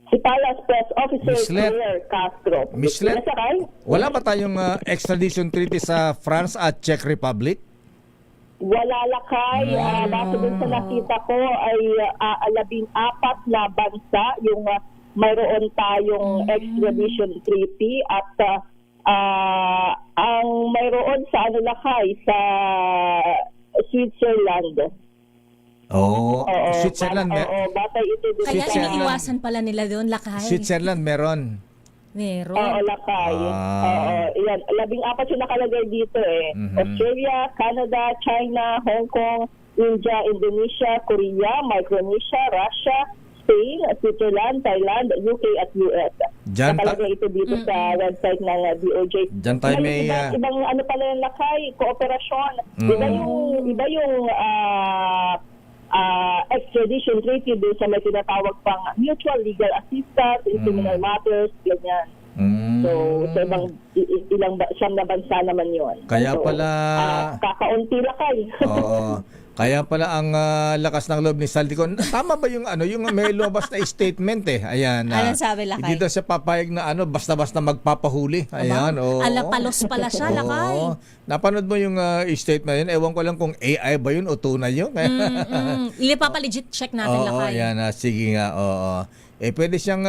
si Palace Press Officer Pierre Castro. Miss Let, wala ba tayong extradition treaty sa France at Czech Republic? Wala, Lakay. Base dun sa nakita ko ay 14 na bansa yung mayroon tayong extradition treaty at ang mayroon sa Lakay sa Switzerland. Switzerland. Batay ito dun. Kaya iniiwasan pala nila doon, Lakay. Switzerland meron. Oo, Lakay. Yan. 14 yung nakalagay dito eh. Australia, Canada, China, Hong Kong, India, Indonesia, Korea, Micronesia, Russia, Spain, Switzerland, Thailand, UK at US. Nakalagay ito dito sa website ng DOJ. Diyan tayo may ibang ano pala yung Lakay, kooperasyon. Iba yung extradition treaty doon sa may tinatawag pang mutual legal assistance in criminal matters, ganyan. So, sa siyang na bansa naman yun. Kaya so, pala kakaunti Lakay. Oo. Kaya pala ang lakas ng loob ni Zaldico. Tama ba yung yung may lumabas na statement eh? Ayan. Anong sabi, Lakay? Hindi daw siya papayag na basta-basta magpapahuli. Ayan. Alapalos pala siya, Lakay. Napanood mo yung statement yun? Ewan ko lang kung AI ba yun o tunay yun. Ipapalegit check natin, Lakay. Ayan. Sige nga. Oo. Pwede siyang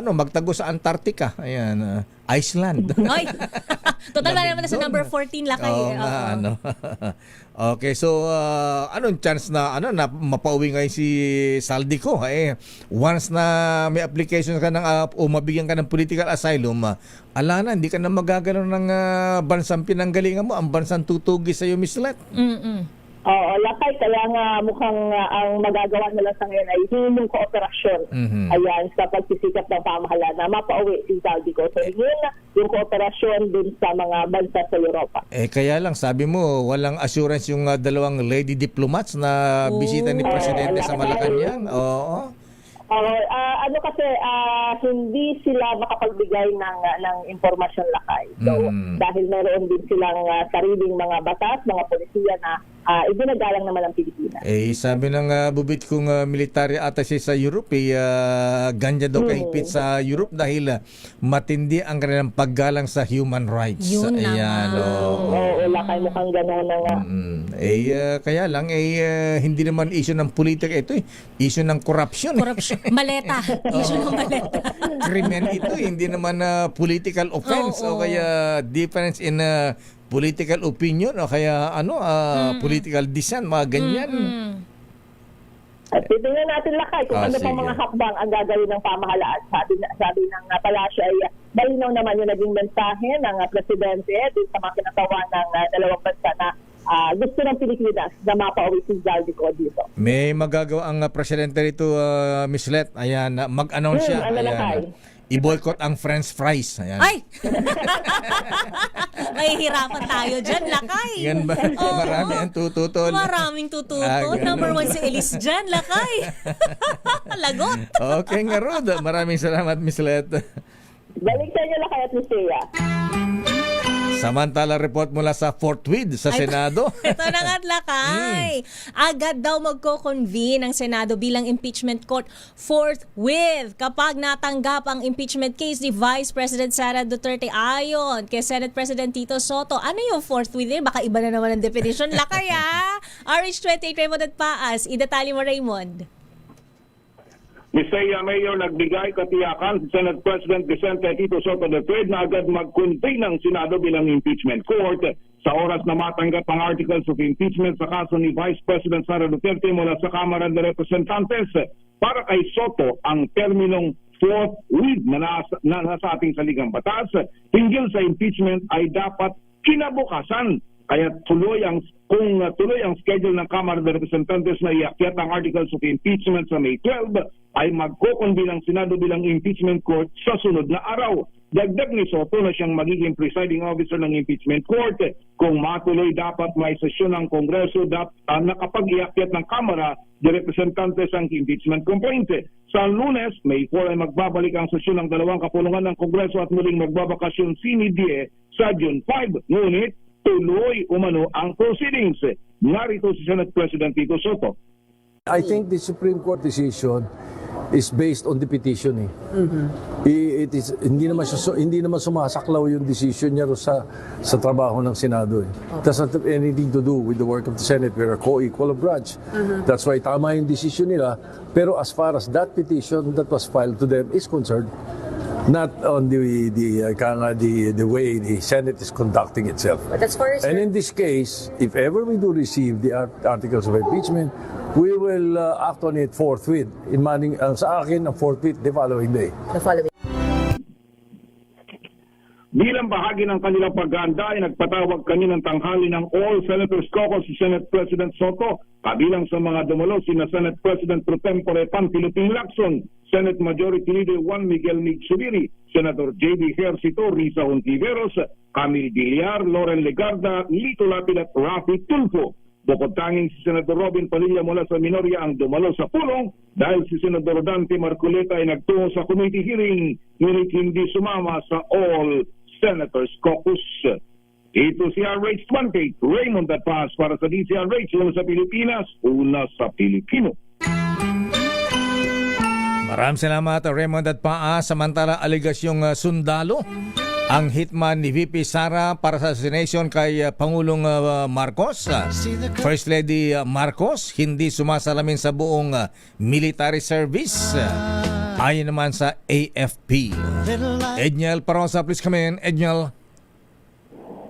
magtago sa Antarctica. Ayan. Iceland. Ay! Total ba naman na sa number 14, Lakay? Okay, so anong chance na mapauwi ngayon si Zaldico? Once na may application ka ng o mabigyan ka ng political asylum, na hindi ka na magagano ng bansang pinanggalingan mo, ang bansang tutugi sa iyo, Miss Let. Oo, Lakay, kaya nga mukhang ang magagawa nila sa ngayon ay yung kooperasyon. Ayan, sa pagsisikap ng pamahalaan na mapauwi si Zaldico. So, yun yung kooperasyon dun sa mga bansa sa Europa. Kaya lang, sabi mo, walang assurance yung dalawang lady diplomats na bisita ni Presidente sa Malacanang. Oo. Ano kasi hindi sila makapagbigay ng impormasyon lakay. So dahil meron din silang sariling mga batas, mga polisiya na ibinagalang naman ng Pilipinas. Sabi ng bubit kong military attaché sa Europe, ganya daw kahigpit sa Europe dahil matindi ang kanilang paggalang sa human rights. Yun Ayan, lakay mukhang gano'n na nga. Kaya lang, hindi naman issue ng politika ito issue ng corruption. Maleta. Issue ng maleta. Krimen ito, hindi naman political offense o kaya difference in political opinion o kaya political dissent, mga ganyan. At titingnan natin lakay kung ano pa mga hakbang ang gagawin ng pamahalaan. Sabi ng palasyo ay malinaw naman yung naging mensahe ng presidente din sa mga kinatawa ng dalawang bansa na gusto ng Pilipinas na mapauwi si Zaldico dito. May magagawa ang presidente rito, Miss Let. Ayan, mag-announce siya. Ayan, i-boycott ang French fries. Ayan. Ay! Mahihirapan tayo dyan, lakay. Yan ba? Marami ang tututol. Maraming tututol. Number 1 si Elise dyan, lakay. Lagot. Okay nga, Rod. Maraming salamat, Miss Let. Balik sa inyo lakay at Lucia. Samantala, report mula sa Fort Worth sa Senado. Ito na nga't lakay. Agad daw magko-convene ang Senado bilang impeachment court forthwith kapag natanggap ang impeachment case ni Vice President Sara Duterte. Ayon kay Senate President Tito Soto. Ano yung forthwith? Baka iba na naman ang definition. Lakay RH28 Raymond at Paas. Idatali mo, Raymond. Bisaya Mayor nagbigay katiyakan si Senate President Vicente Tito Soto III na agad mag-convene ng Senado bilang impeachment court sa oras na matanggap ang articles of impeachment sa kaso ni Vice President Sara Duterte mula sa Kamara de Representantes. Para kay Soto, ang terminong forthwith na nasa ating saligang batas hinggil sa impeachment ay dapat kinabukasan. Kaya tuloy ang schedule ng Kamara de Representantes na iakyat ang articles of impeachment sa May 12 ay magko-convene ang Senado bilang impeachment court sa sunod na araw. Dagdag ni Soto na siyang magiging presiding officer ng impeachment court. Kung matuloy, dapat may sesyon ng Kongreso na kapag iakyat ng Kamara de Representantes ang impeachment complaint. Sa Lunes, May 4 ay magbabalik ang sesyon ng dalawang kapulungan ng Kongreso at muling magbabakasyon sine die sa June 5. Ngunit tuloy umano ang proceedings. Narito si Senate President Tito Soto. I think the Supreme Court decision is based on the petition. It is hindi naman sumasaklaw yung decision niya sa trabaho ng Senado. It doesn't have anything to do with the work of the Senate. We are co-equal of branch. That's why tama yung decision nila. Pero as far as that petition that was filed to them is concerned, not on the way the Senate is conducting itself. But as far as and in this case, if ever we do receive the articles of impeachment, we will act on it forthwith. Sa akin, ang forthwith the following day. Bilang bahagi ng kanilang paghahanda ay nagpatawag kaninang tanghali ng All Senators Caucus si Senate President Soto, kabilang sa mga dumalo sina Senate President Pro Tempore Panfilo P. Lacson, Senate Majority Leader Juan Miguel Mig Subiri, Senator J.D. Ejercito, Risa Hontiveros, Camille Villar, Loren Legarda, Lito Lapid at Rafi Tulfo. Bukod tanging si Senator Robin Padilla mula sa minorya ang dumalo sa pulong dahil si Senator Dante Marcoleta ay nagtungo sa committee hearing, ngunit hindi sumama sa All Senators Caucus. Ito si RH28 Raymond at Paz para sa DCRH, una sa Pilipinas, una sa Pilipino. Maraming salamat, Raymond at Paz. Samantala, aligasyong sundalo ang hitman ni VP Sara para sa assassination kay Pangulong Marcos. First Lady Marcos hindi sumasalamin sa buong military service. Ayon naman sa AFP. Edniel Parosa, please come in. Edniel.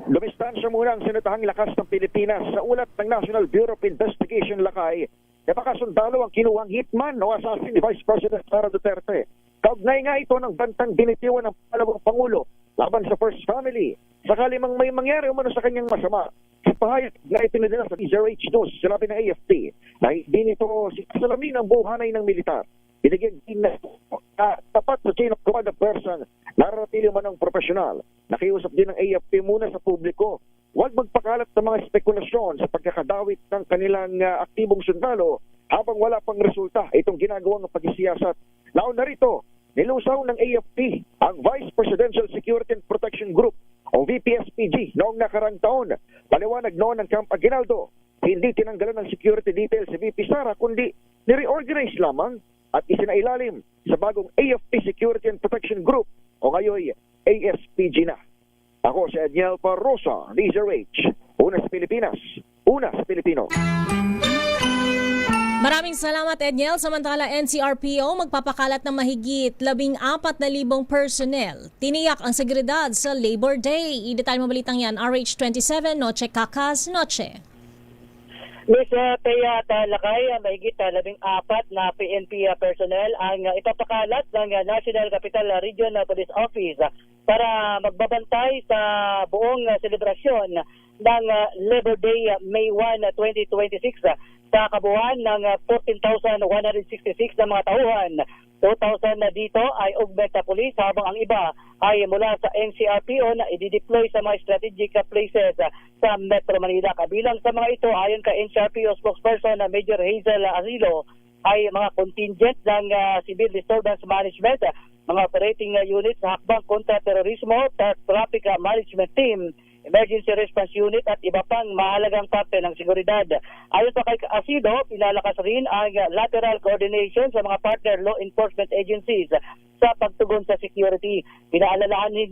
Lumistansya muna ang Sinatahang Lakas ng Pilipinas sa ulat ng National Bureau of Investigation Lakay na baka sundalo ang kinuhang hitman o assassin ni Vice President Sara Duterte. Kaugnay nga ito ng bantang binitiwan ng pangalawang Pangulo laban sa First Family. Sakali mang may mangyari umano sa kanyang masama. Sa pahayag na itinadala sa DZRH News, sinabi ng AFP na hindi nito salamin ang buhanay ng militar. Binigyan din na tapat sa chain of command of person, naratili man ang profesional. Nakiusap din ng AFP muna sa publiko huwag magpakalat ng mga spekulasyon sa pagkakadawit ng kanilang aktibong sundalo habang wala pang resulta itong ginagawang pagsisiyasat. Laon na rito, nilusaw ng AFP ang Vice Presidential Security and Protection Group o VPSPG noong nakarang taon. Paliwanag noon ng Camp Aguinaldo, hindi tinanggalan ng security details si VP Sara kundi ni-reorganize lamang at isinailalim sa bagong AFP Security and Protection Group o ngayon ASPG na. Ako si Edniel Parrosa, DZRH. Una sa Pilipinas, una sa Pilipino. Maraming salamat, Edniel. Samantala, NCRPO magpapakalat ng mahigit 14,000 personnel. Tiniyak ang seguridad sa Labor Day. I-detail mo balitang yan, RH27, Noche Kakas, Noche. Miss Thea Talakay, mahigit 14 na PNP personnel ang ipapakalat ng National Capital Region Police Office para magbabantay sa buong selebrasyon ng Labor Day May 1, 2026 sa kabuuan ng 14,166 na mga tauhan. 2,000 na dito ay augment na police habang ang iba ay mula sa NCRPO na i-deploy sa mga strategic places sa Metro Manila. Kabilang sa mga ito, ayon kay NCRPO spokesperson na Major Hazel Asilo, ay mga contingent ng Civil Disturbance Management, mga operating units sa hakbang kontra terorismo, traffic management team, Emergency Response Unit at iba pang mahalagang parte ng seguridad. Ayon pa kay Asido, pinalakas rin ang lateral coordination sa mga partner law enforcement agencies sa pagtugon sa security. Pinaalalahanan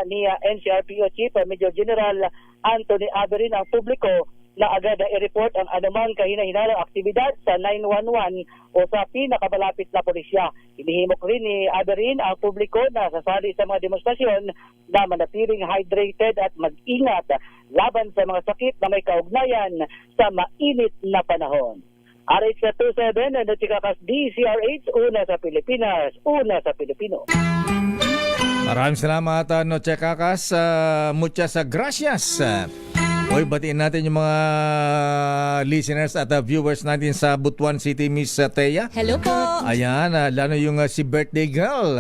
ni NCRPO Chief Major General Anthony Aberin ang publiko na agad i-report ang anumang kahina-hinalang aktibidad sa 911 o sa pinakamalapit na pulisya. Hinihimok rin ni Aberin ang publiko na sasali sa mga demonstrasyon na manatiling hydrated at mag-ingat laban sa mga sakit na may kaugnayan sa mainit na panahon. RH27, Nochikakas DCRH, una sa Pilipinas, una sa Pilipino. Maraming salamat, Noche Kakas. Muchas gracias. Hoy, batiin natin yung mga listeners at viewers natin sa Butuan City, Miss Thea. Hello po. Ayan, lalo yung si birthday girl,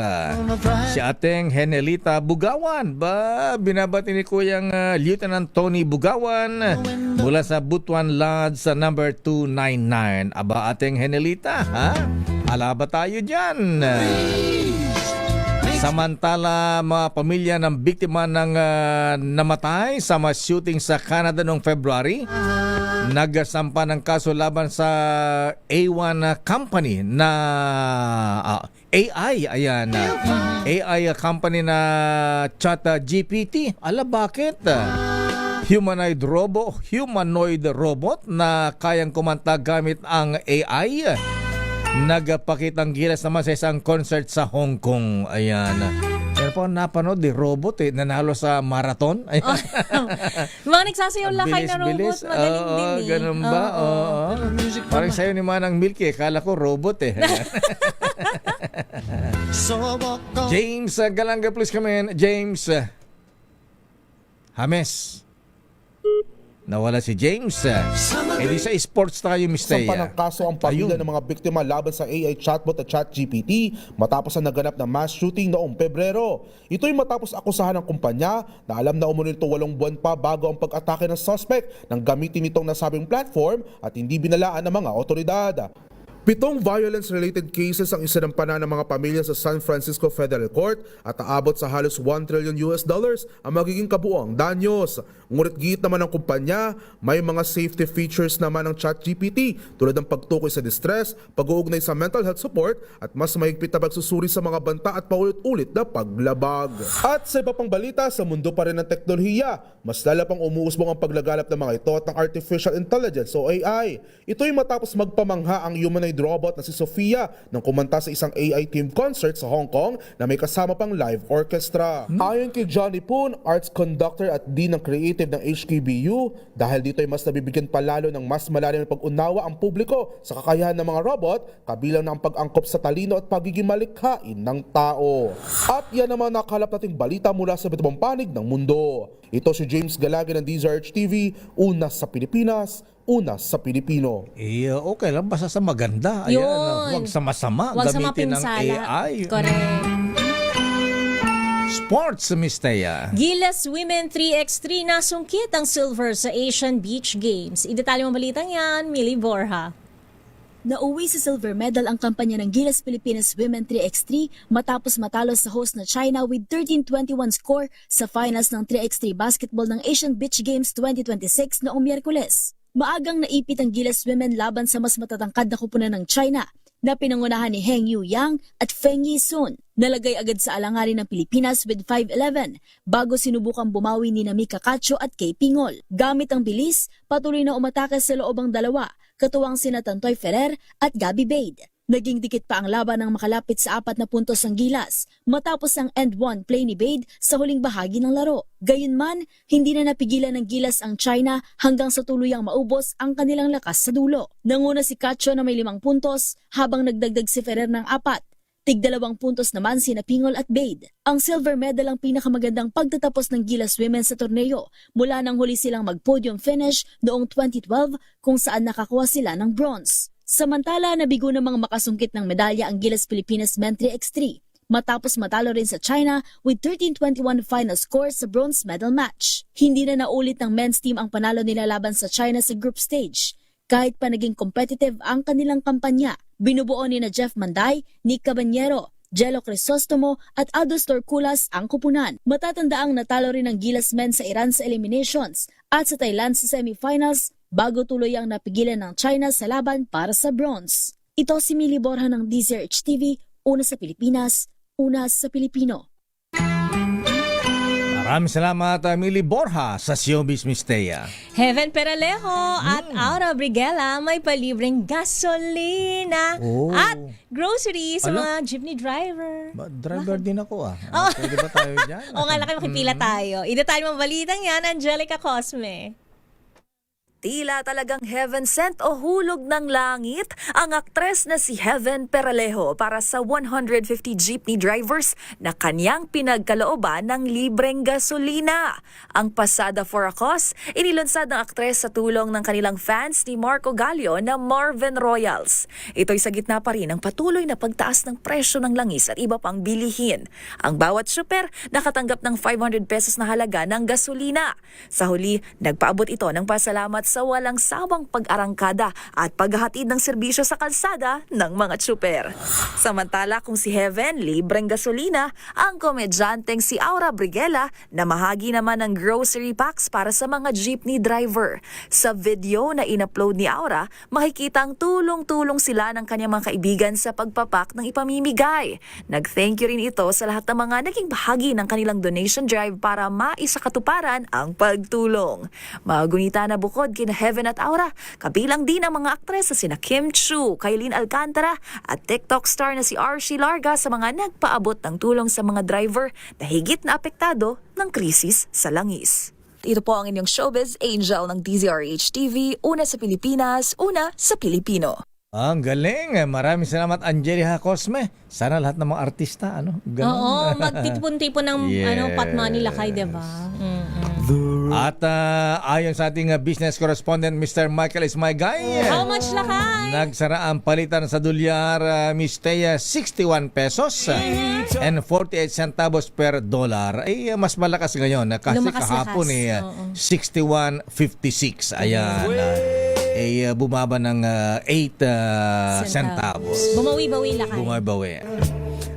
si ating Henelita Bugawan. Binabati ni Kuyang Lieutenant Tony Bugawan mula sa Butuan Lodge sa number 299. Aba, ating Henelita, ha? Alaba tayo dyan. Samantala, mga pamilya ng biktima ng namatay sa mga shooting sa Canada noong February, nagsampa ng kaso laban sa A1 company na AI, ayan. AI company na ChatGPT. Ala, bakit? Humanoid robot na kayang kumanta gamit ang AI. Nagpakitang gilas naman sa isang concert sa Hong Kong. Ayan. Pero po napanood, robot nanalo sa marathon. Ayan. Mga nagsasayaw lakay na robot, bilis. magaling din eh. Ganun ba? Oo. Parang sayo ni Manang Milky, kala ko robot eh. James Galanga, please come in. James James. Nawala si James. Di sa sports tayo, Mr. Sampa ng kaso ang pamilya ng mga biktima laban sa AI chatbot at ChatGPT matapos ang naganap na mass shooting noong Pebrero. Ito'y matapos akusahan ng kumpanya na alam na umano nito 8 buwan pa bago ang pag-atake ng suspect nang gamitin itong nasabing platform at hindi binalaan ng mga otoridad. 7 violence-related cases ang isinampa ng mga pamilya sa San Francisco Federal Court at aabot sa halos $1 trillion ang magiging kabuuang danyos. Ngunit giit naman ng kumpanya, may mga safety features naman ng ChatGPT tulad ng pagtukoy sa distress, pag-uugnay sa mental health support at mas mahigpit na pagsusuri sa mga banta at paulit-ulit na paglabag. At sa iba pang balita, sa mundo pa rin ng teknolohiya, mas lala pang umuusbong ang paglaganap ng mga ito at ng artificial intelligence o AI. Ito'y matapos magpamangha ang humanoid robot na si Sofia nang kumanta sa isang AI team concert sa Hong Kong na may kasama pang live orchestra. Ayon kay Johnny Poon, arts conductor at dean ng creative ng HKBU, dahil dito ay mas nabibigyan palalo ng mas malalim na pag-unawa ang publiko sa kakayahan ng mga robot, kabilang na ang pag-angkop sa talino at pagiging malikhain ng tao. At yan naman nakalap nating balita mula sa bitbang panig ng mundo. Ito si James Galagi ng DZRH TV, una sa Pilipinas, una sa Pilipino. Okay lang, basta sa maganda. Ayan, huwag sa masama. Huwag sa gamitin ng mapinsala. AI. Correct. Sports, Miss Thea. Gilas Women 3x3 nasungkit ang silver sa Asian Beach Games. Idetalye mo balitang yan, Millie Borja. Nauwi sa silver medal ang kampanya ng Gilas Pilipinas Women 3x3 matapos matalo sa host na China with 13-21 score sa finals ng 3x3 basketball ng Asian Beach Games 2026 noong Miyerkules. Maagang naipit ang Gilas Women laban sa mas matatangkad na kupunan ng China na pinangunahan ni Heng Yu-yang at Feng Yi-sun. Nalagay agad sa alanganin ng Pilipinas with 5-11 bago sinubukang bumawi ni Mika Cacho at Kay Pingol. Gamit ang bilis, patuloy na umatake sa loob ang dalawa, katuwang sina Tantoy Ferrer at Gabby Bade. Naging dikit pa ang laban ng makalapit sa 4 na puntos ang Gilas matapos ang end 1 play ni Bade sa huling bahagi ng laro. Gayunman, hindi na napigilan ng Gilas ang China hanggang sa tuluyang maubos ang kanilang lakas sa dulo. Nanguna si Cacho na may 5 puntos habang nagdagdag si Ferrer ng 4. Tig-2 puntos naman sina Pingol at Bade. Ang silver medal ang pinakamagandang pagtatapos ng Gilas Women sa torneo mula nang huli silang mag-podium finish noong 2012 kung saan nakakuha sila ng bronze. Samantala, nabigo namang makasungkit ng medalya ang Gilas Pilipinas Men 3x3 matapos matalo rin sa China with 13-21 final score sa bronze medal match. Hindi na naulit ng men's team ang panalo nila laban sa China sa group stage. Kahit pa naging competitive ang kanilang kampanya, binubuo ni na Jeff Manday, Nick Cabanyero, Jello Crisostomo at Aldo Storculas ang kupunan. Matatandaang natalo rin ang Gilas Men sa Iran sa eliminations at sa Thailand sa semifinals bago tuloy ang napigilan ng China sa laban para sa bronze. Ito si Millie Borja ng DZRH TV, una sa Pilipinas, una sa Pilipino. Maraming salamat, Millie Borja sa Showbiz, Miss Thea. Heaven Peralejo at Aura Brigela may palibreng gasolina at groceries sa mga jeepney driver. Driver din ako Pwede ba tayo dyan? O nga lang, makipila tayo. Idetalye mo balitang yan, Angelica Cosme. Tila talagang heaven sent o hulog ng langit ang aktres na si Heaven Peralejo para sa 150 jeepney drivers na kanyang pinagkalooban ng libreng gasolina. Ang pasada for a cause, inilunsad ng aktres sa tulong ng kanilang fans ni Marco Gallio na Marvin Royals. Ito'y sa gitna pa rin ng patuloy na pagtaas ng presyo ng langis at iba pang bilihin. Ang bawat syuper nakatanggap ng 500 pesos na halaga ng gasolina. Sa huli, nagpaabot ito ng pasalamat sa walang sawang pag-arangkada at paghahatid ng serbisyo sa kalsada ng mga tsuper. Samantala kung si Heaven libreng gasolina, ang komedyanteng si Aura Brigela na mahagi naman ng grocery packs para sa mga jeepney driver. Sa video na in-upload ni Aura, makikitang tulong-tulong sila ng kanyang mga kaibigan sa pagpapak ng ipamimigay. Nag-thank you rin ito sa lahat ng mga naging bahagi ng kanilang donation drive para maisakatuparan ang pagtulong. Magunita na bukod kina Heaven at Aura, kabilang din ang mga aktres na sina Kim Chu, Kailin Alcantara at TikTok star na si Archie Larga sa mga nagpaabot ng tulong sa mga driver na higit na apektado ng krisis sa langis. Ito po ang inyong showbiz angel ng DZRH TV, una sa Pilipinas, una sa Pilipino. Ang galing. Maraming salamat, Angelica Cosme. Sana lahat ng mga artista, ganun. Oo, magtipon-tipon ng pot money lakay, diba? At ayon sa ating business correspondent, Mr. Michael Ismaygay. How much lakay? Nagsara ang palitan sa dolyar, Miss Thea, 61 pesos and 48 centavos per dollar. Ay, mas malakas ngayon. Kasi kahapon 61.56. Ayan. Bumaba ng 8 centavos. Bumawi-bawi lakay. Bumawi-bawi.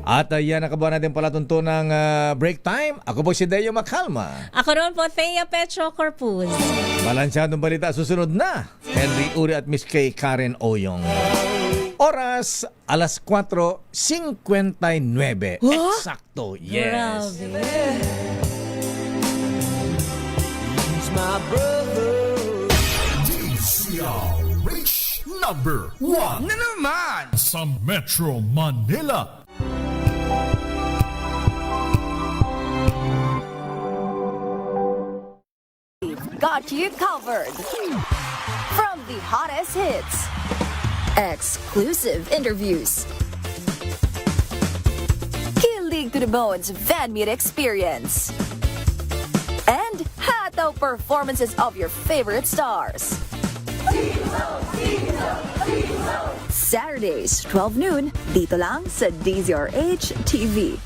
At yan nakabuhan natin palatuntunang break time. Ako po si Deo Macalma. Ako ron po, Thea Petro Corpus. Balansyadong balita susunod na. Henry Uri at Miss Kay Karen Oyong. Oras, alas 4:59. Eksakto. Yes. He's my brother. DZRH number 1 na naman sa Metro Manila. Got you covered. From the hottest hits, exclusive interviews, kilig to the bones fan meet experience, and hataw performances of your favorite stars. Saturdays, 12 noon, dito lang sa DZRH TV.